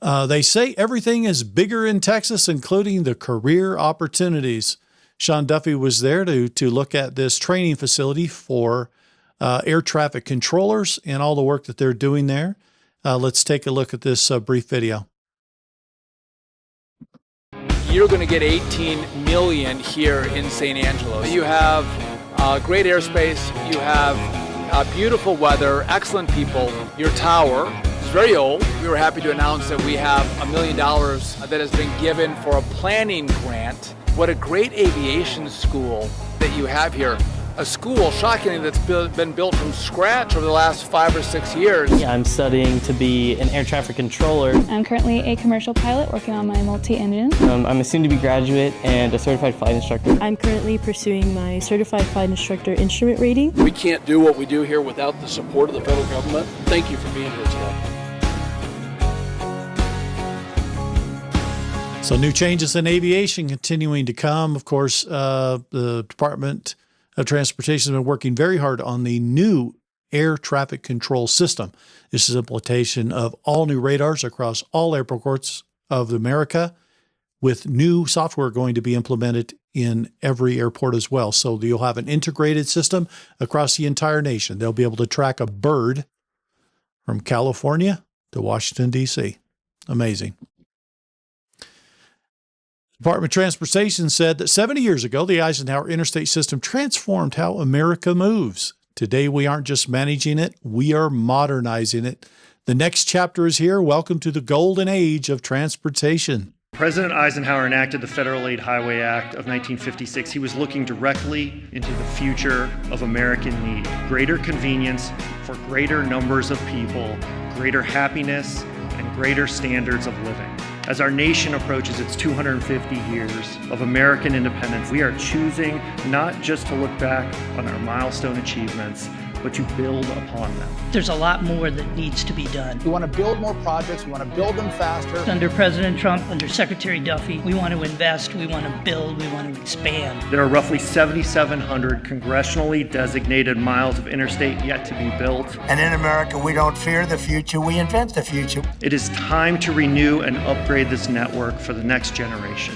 They say everything is bigger in Texas, including the career opportunities. Sean Duffy was there to look at this training facility for air traffic controllers and all the work that they're doing there. Let's take a look at this brief video. You're going to get 18 million here in St. Angelo. You have great airspace, you have beautiful weather, excellent people. Your tower is very old. We were happy to announce that we have $1 million that has been given for a planning grant. What a great aviation school that you have here. A school, shockingly, that's been built from scratch over the last 5 or 6 years. I'm studying to be an air traffic controller. I'm currently a commercial pilot working on my multi-engine. I'm a soon-to-be graduate and a certified flight instructor. I'm currently pursuing my certified flight instructor instrument rating. We can't do what we do here without the support of the federal government. Thank you for being here today. So new changes in aviation continuing to come. Of course, the Department of Transportation has been working very hard on the new air traffic control system. This is implementation of all new radars across all airports of America, with new software going to be implemented in every airport as well. So you'll have an integrated system across the entire nation. They'll be able to track a bird from California to Washington, D.C. Amazing. Department of Transportation said that 70 years ago, the Eisenhower interstate system transformed how America moves. Today, we aren't just managing it, we are modernizing it. The next chapter is here. Welcome to the golden age of transportation. President Eisenhower enacted the Federal Aid Highway Act of 1956. He was looking directly into the future of American need. Greater convenience for greater numbers of people, greater happiness, and greater standards of living. As our nation approaches its 250 years of American independence, we are choosing not just to look back on our milestone achievements, but to build upon them. There's a lot more that needs to be done. We want to build more projects. We want to build them faster. Under President Trump, under Secretary Duffy, we want to invest, we want to build, we want to expand. There are roughly 7,700 congressionally designated miles of interstate yet to be built. And in America, we don't fear the future, we invent the future. It is time to renew and upgrade this network for the next generation,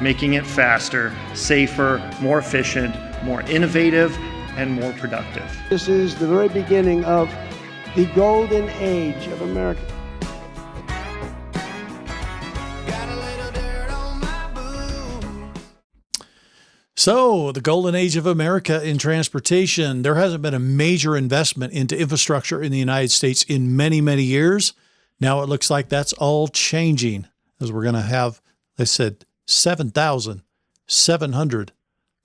making it faster, safer, more efficient, more innovative, and more productive. This is the very beginning of the golden age of America. So, the golden age of America in transportation. There hasn't been a major investment into infrastructure in the United States in many, many years. Now it looks like that's all changing, as we're going to have, they said, 7,700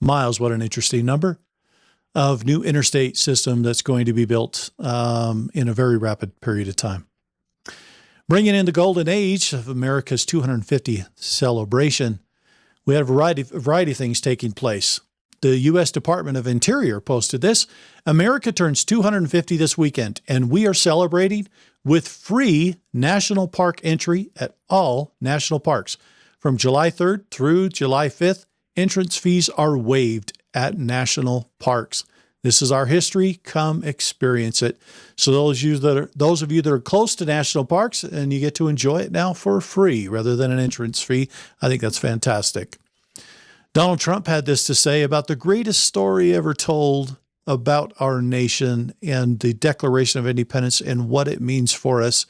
miles. What an interesting number. Of new interstate system that's going to be built in a very rapid period of time. Bringing in the golden age of America's 250th celebration, we had a variety of things taking place. the U.S. Department of Interior posted this. America turns 250 this weekend, and we are celebrating with free national park entry at all national parks. From July 3rd through July 5th, entrance fees are waived at national parks. This is our history. Come experience it. So those of you that are close to national parks, and you get to enjoy it now for free rather than an entrance fee, I think that's fantastic. Donald Trump had this to say about the greatest story ever told about our nation and the Declaration of Independence and what it means for us.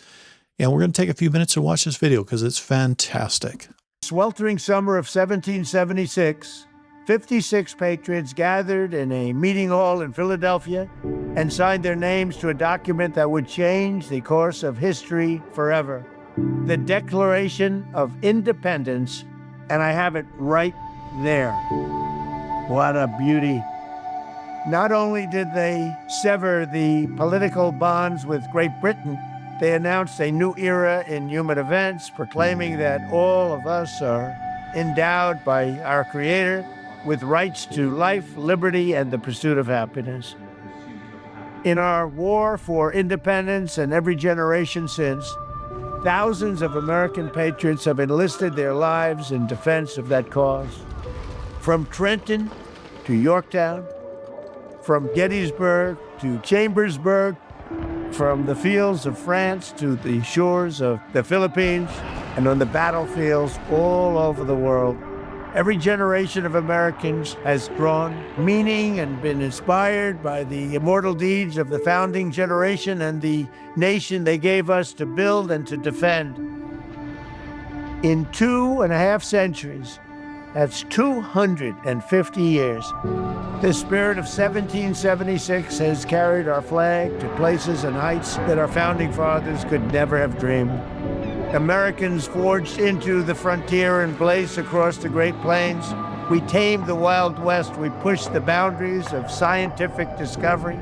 And we're going to take a few minutes to watch this video because it's fantastic. Sweltering summer of 1776, 56 patriots gathered in a meeting hall in Philadelphia and signed their names to a document that would change the course of history forever. The Declaration of Independence, and I have it right there. What a beauty. Not only did they sever the political bonds with Great Britain, they announced a new era in human events, proclaiming that all of us are endowed by our Creator with rights to life, liberty, and the pursuit of happiness. In our war for independence and every generation since, thousands of American patriots have enlisted their lives in defense of that cause. From Trenton to Yorktown, from Gettysburg to Chambersburg, from the fields of France to the shores of the Philippines, and on the battlefields all over the world, every generation of Americans has drawn meaning and been inspired by the immortal deeds of the founding generation and the nation they gave us to build and to defend. In 2.5 centuries, that's 250 years, the spirit of 1776 has carried our flag to places and heights that our founding fathers could never have dreamed. Americans forged into the frontier and blazed across the Great Plains. We tamed the Wild West. We pushed the boundaries of scientific discovery.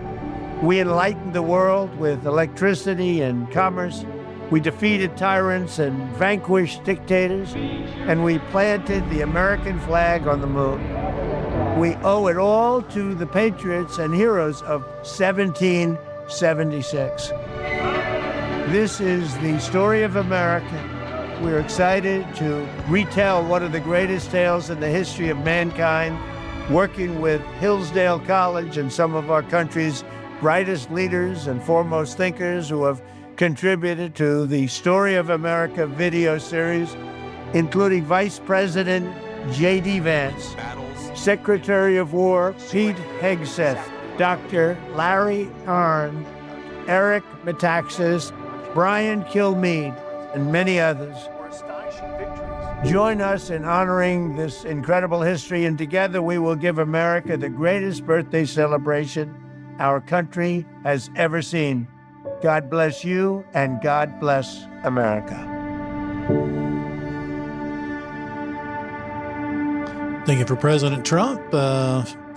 We enlightened the world with electricity and commerce. We defeated tyrants and vanquished dictators. And we planted the American flag on the moon. We owe it all to the patriots and heroes of 1776. This is the story of America. We're excited to retell one of the greatest tales in the history of mankind, working with Hillsdale College and some of our country's brightest leaders and foremost thinkers who have contributed to the Story of America video series, including Vice President J.D. Vance, Secretary of War Pete Hegseth, Dr. Larry Arnn, Eric Metaxas, Brian Kilmeade, and many others. Join us in honoring this incredible history, and together we will give America the greatest birthday celebration our country has ever seen. God bless you, and God bless America. Thank you for President Trump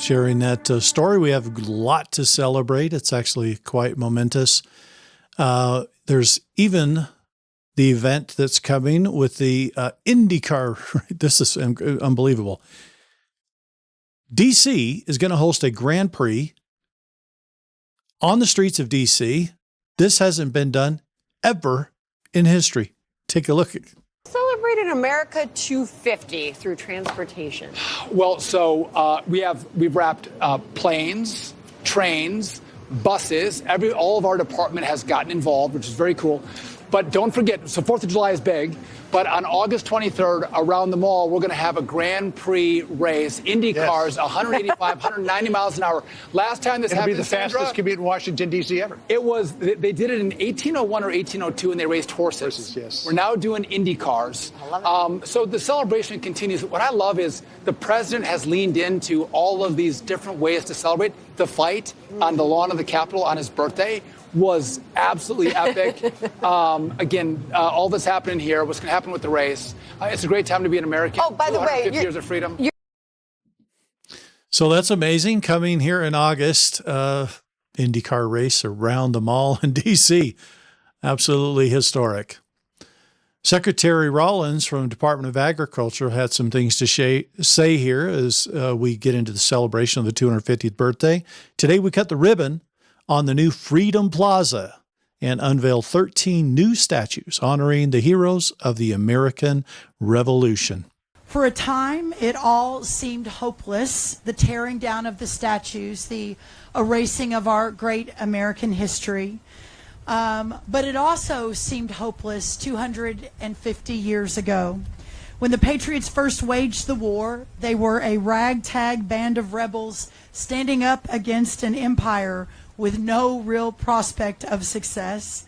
sharing that story. We have a lot to celebrate. It's actually quite momentous. There's even the event that's coming with the IndyCar. This is unbelievable. DC is going to host a Grand Prix on the streets of DC. This hasn't been done ever in history. Take a look. Celebrating America 250 through transportation. Well, so we've wrapped planes, trains, buses. All of our department has gotten involved, which is very cool. But don't forget, so 4th of July is big, but on August 23rd, around the mall, we're going to have a Grand Prix race. Indy cars, 185, 190 miles an hour. Last time this happened, it'll be the fastest commute in Washington, D.C. ever. It was, they did it in 1801 or 1802, and they raced horses. Yes. We're now doing Indy cars. I love it. So the celebration continues. What I love is the president has leaned into all of these different ways to celebrate. The fight on the lawn of the Capitol on his birthday was absolutely epic. Again, all that's happening here, what's going to happen with the race. It's a great time to be an American. Oh, by the way, 50 years of freedom. So that's amazing. Coming here in August, IndyCar race around the mall in D.C. Absolutely historic. Secretary Rollins from the Department of Agriculture had some things to say here as we get into the celebration of the 250th birthday. Today, we cut the ribbon on the new Freedom Plaza and unveiled 13 new statues honoring the heroes of the American Revolution. For a time, it all seemed hopeless, the tearing down of the statues, the erasing of our great American history. But it also seemed hopeless 250 years ago. When the Patriots first waged the war, they were a ragtag band of rebels standing up against an empire with no real prospect of success.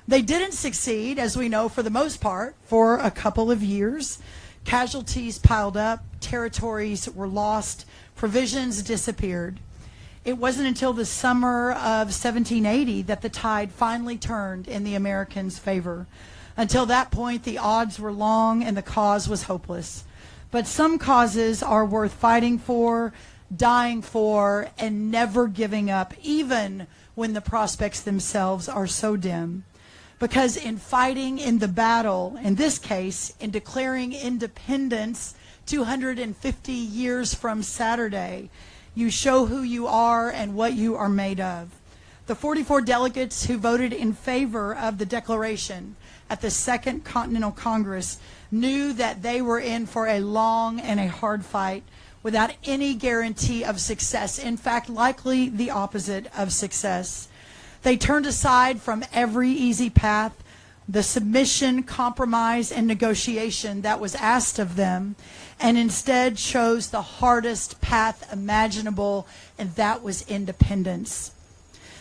They didn't succeed, as we know, for the most part, for a couple of years. Casualties piled up, territories were lost, provisions disappeared. It wasn't until the summer of 1780 that the tide finally turned in the Americans' favor. Until that point, the odds were long and the cause was hopeless. But some causes are worth fighting for, dying for, and never giving up, even when the prospects themselves are so dim. Because in fighting in the battle, in this case, in declaring independence 250 years from Saturday, you show who you are and what you are made of. The 44 delegates who voted in favor of the Declaration at the Second Continental Congress knew that they were in for a long and a hard fight without any guarantee of success. In fact, likely the opposite of success. They turned aside from every easy path, the submission, compromise, and negotiation that was asked of them, and instead chose the hardest path imaginable, and that was independence.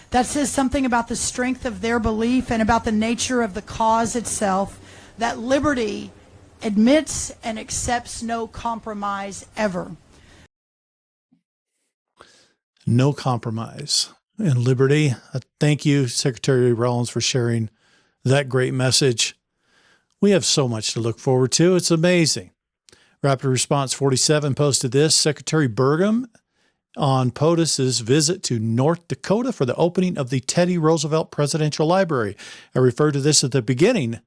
That says something about the strength of their belief and about the nature of the cause itself, that liberty admits and accepts no compromise ever. No compromise and liberty. Thank you, Secretary Rollins, for sharing that great message. We have so much to look forward to. It's amazing. Rapid Response 47 posted this. Secretary Burgum on POTUS's visit to North Dakota for the opening of the Teddy Roosevelt Presidential Library. I referred to this at the beginning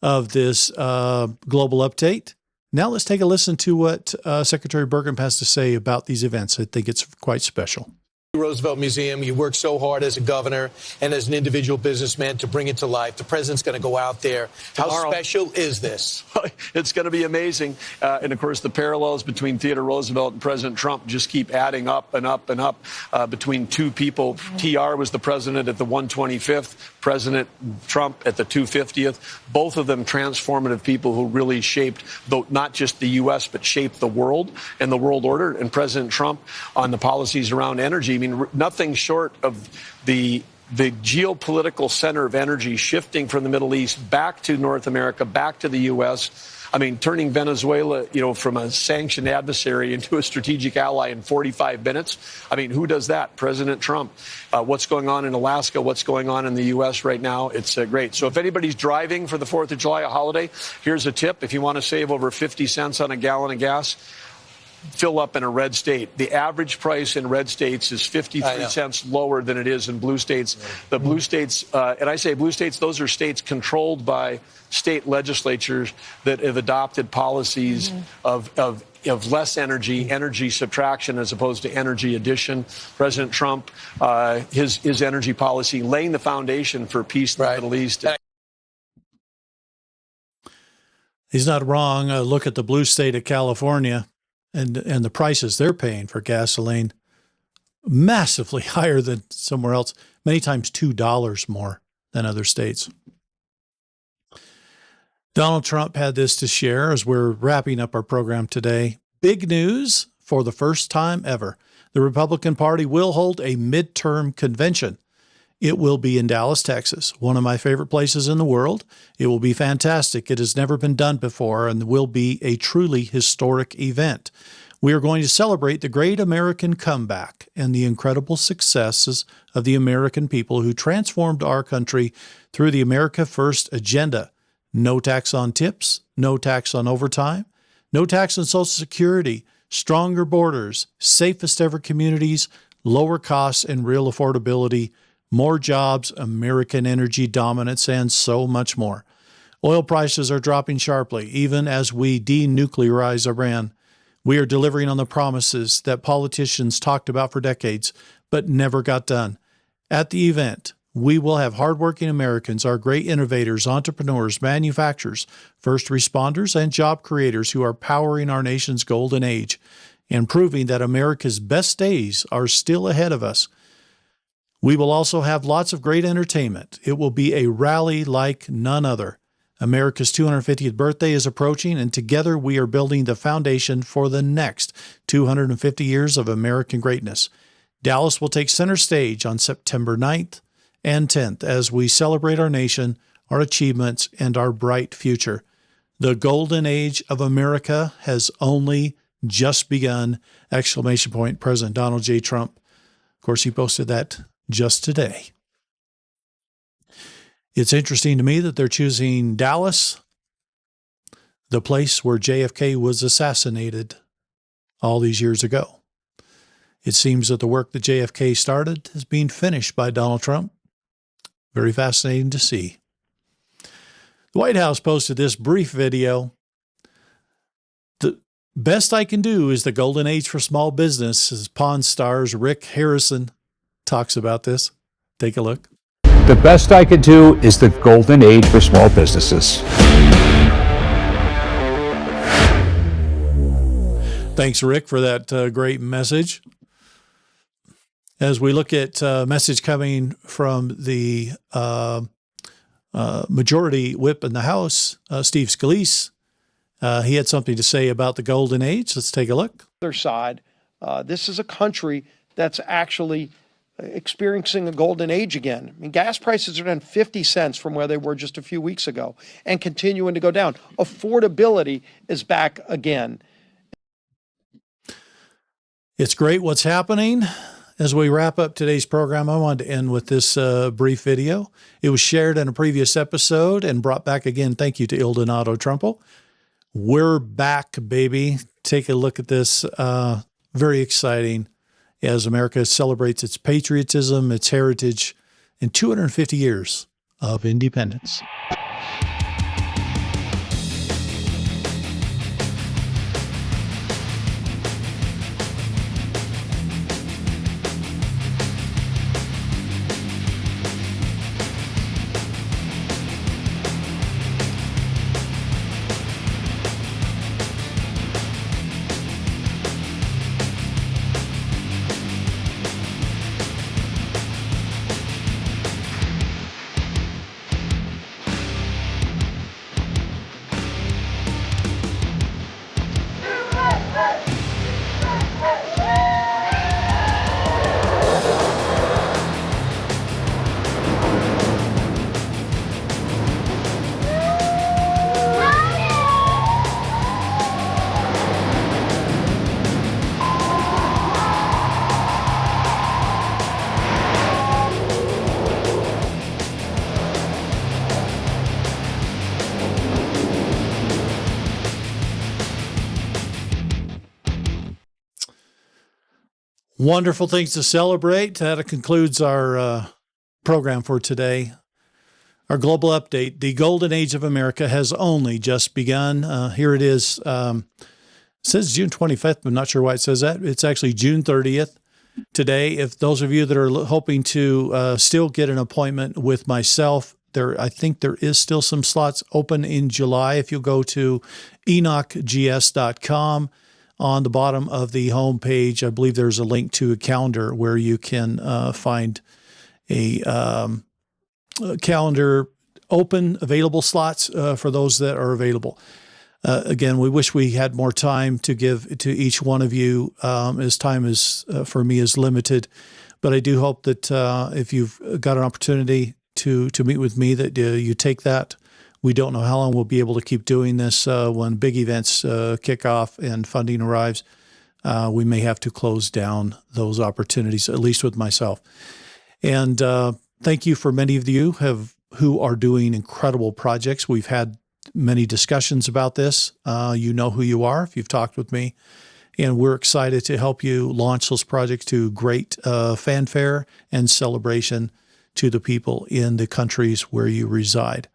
of this global update. Now let's take a listen to what Secretary Burgum has to say about these events. I think it's quite special. Roosevelt Museum, you worked so hard as a governor and as an individual businessman to bring it to life. The president's going to go out there. How special is this? It's going to be amazing. And of course, the parallels between Theodore Roosevelt and President Trump just keep adding up and up and up between two people. TR was the president at the 125th, President Trump at the 250th. Both of them transformative people who really shaped not just the U.S., but shaped the world and the world order. And President Trump on the policies around energy. I mean, nothing short of the geopolitical center of energy shifting from the Middle East back to North America, back to the U.S. I mean, turning Venezuela, from a sanctioned adversary into a strategic ally in 45 minutes. I mean, who does that? President Trump. What's going on in Alaska? What's going on in the U.S. right now? It's great. So if anybody's driving for the 4th of July, a holiday, here's a tip. If you want to save over 50 cents on a gallon of gas, fill up in a red state. The average price in red states is 53 cents lower than it is in blue states. The blue states, and I say blue states, those are states controlled by state legislatures that have adopted policies of less energy subtraction as opposed to energy addition. President Trump, his energy policy, laying the foundation for peace in the Middle East. He's not wrong. Look at the blue state of California. And the prices they're paying for gasoline, massively higher than somewhere else, many times $2 more than other states. Donald Trump had this to share as we're wrapping up our program today. Big news for the first time ever. The Republican Party will hold a midterm convention. It will be in Dallas, Texas, one of my favorite places in the world. It will be fantastic. It has never been done before and will be a truly historic event. We are going to celebrate the great American comeback and the incredible successes of the American people who transformed our country through the America First agenda. No tax on tips, no tax on overtime, no tax on Social Security, stronger borders, safest ever communities, lower costs and real affordability, more jobs, American energy dominance, and so much more. Oil prices are dropping sharply, even as we denuclearize Iran. We are delivering on the promises that politicians talked about for decades, but never got done. At the event, we will have hardworking Americans, our great innovators, entrepreneurs, manufacturers, first responders, and job creators who are powering our nation's golden age and proving that America's best days are still ahead of us. We will also have lots of great entertainment. It will be a rally like none other. America's 250th birthday is approaching, and together we are building the foundation for the next 250 years of American greatness. Dallas will take center stage on September 9th and 10th as we celebrate our nation, our achievements, and our bright future. The golden age of America has only just begun! Exclamation point, President Donald J. Trump. Of course, he posted that just today. It's interesting to me that they're choosing Dallas, the place where JFK was assassinated all these years ago. It seems that the work that JFK started is being finished by Donald Trump. Very fascinating to see. The White House posted this brief video. The best I can do is the golden age for small business, as Pawn Stars Rick Harrison talks about this. Take a look. The best I could do is the golden age for small businesses. Thanks, Rick, for that great message. As we look at a message coming from the majority whip in the House, Steve Scalise, he had something to say about the golden age. Let's take a look. Other side, this is a country that's actually experiencing a golden age again. I mean, gas prices are down 50 cents from where they were just a few weeks ago and continuing to go down. Affordability is back again. It's great what's happening. As we wrap up today's program, I wanted to end with this brief video. It was shared in a previous episode and brought back again. Thank you to Ildonado Trumpo. We're back, baby. Take a look at this. Very exciting as America celebrates its patriotism, its heritage, and 250 years of independence. Wonderful things to celebrate. That concludes our program for today. Our global update. The golden age of America has only just begun. Here it is. It says June 25th. I'm not sure why it says that. It's actually June 30th today. If those of you that are hoping to still get an appointment with myself, I think there is still some slots open in July. If you go to enochgs.com, on the bottom of the home page, I believe there's a link to a calendar where you can find a calendar open, available slots for those that are available. Again, we wish we had more time to give to each one of you, as time is for me is limited. But I do hope that if you've got an opportunity to meet with me, that you take that. We don't know how long we'll be able to keep doing this. When big events kick off and funding arrives, we may have to close down those opportunities, at least with myself. And thank you for many of you who are doing incredible projects. We've had many discussions about this. You know who you are if you've talked with me. And we're excited to help you launch those projects to great fanfare and celebration to the people in the countries where you reside.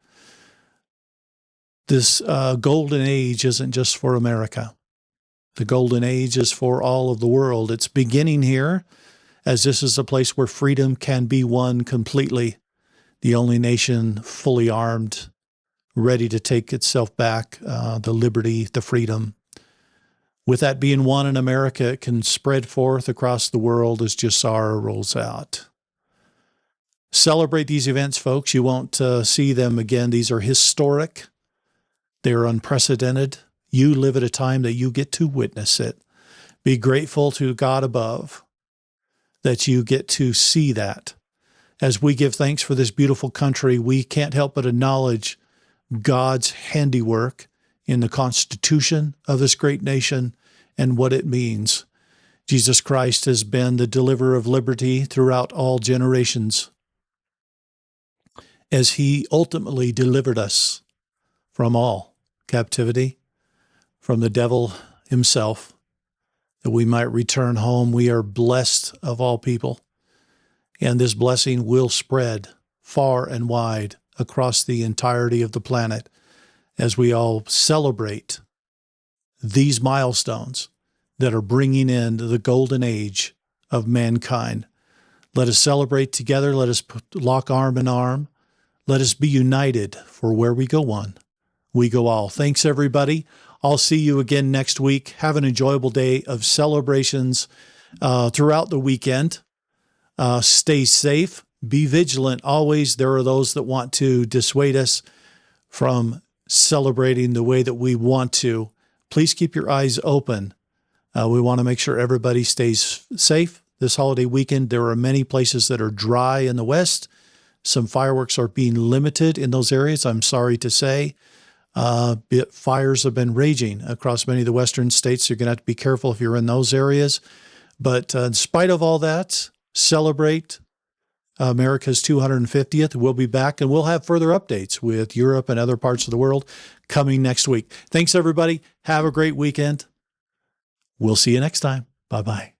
This golden age isn't just for America. The golden age is for all of the world. It's beginning here, as this is a place where freedom can be won completely. The only nation fully armed, ready to take itself back, the liberty, the freedom. With that being won in America, it can spread forth across the world as Jasara rolls out. Celebrate these events, folks. You won't see them again. These are historic. They're unprecedented. You live at a time that you get to witness it. Be grateful to God above that you get to see that. As we give thanks for this beautiful country, we can't help but acknowledge God's handiwork in the Constitution of this great nation and what it means. Jesus Christ has been the deliverer of liberty throughout all generations, as he ultimately delivered us from all captivity, from the devil himself, that we might return home. We are blessed of all people, and this blessing will spread far and wide across the entirety of the planet as we all celebrate these milestones that are bringing in the golden age of mankind. Let us celebrate together. Let us lock arm in arm. Let us be united, for where we go one, we go all. Thanks, everybody. I'll see you again next week. Have an enjoyable day of celebrations throughout the weekend. Stay safe. Be vigilant. Always, there are those that want to dissuade us from celebrating the way that we want to. Please keep your eyes open. We want to make sure everybody stays safe this holiday weekend. There are many places that are dry in the West. Some fireworks are being limited in those areas, I'm sorry to say. Fires have been raging across many of the Western states. You're going to have to be careful if you're in those areas. But in spite of all that, celebrate America's 250th. We'll be back, and we'll have further updates with Europe and other parts of the world coming next week. Thanks, everybody. Have a great weekend. We'll see you next time. Bye-bye.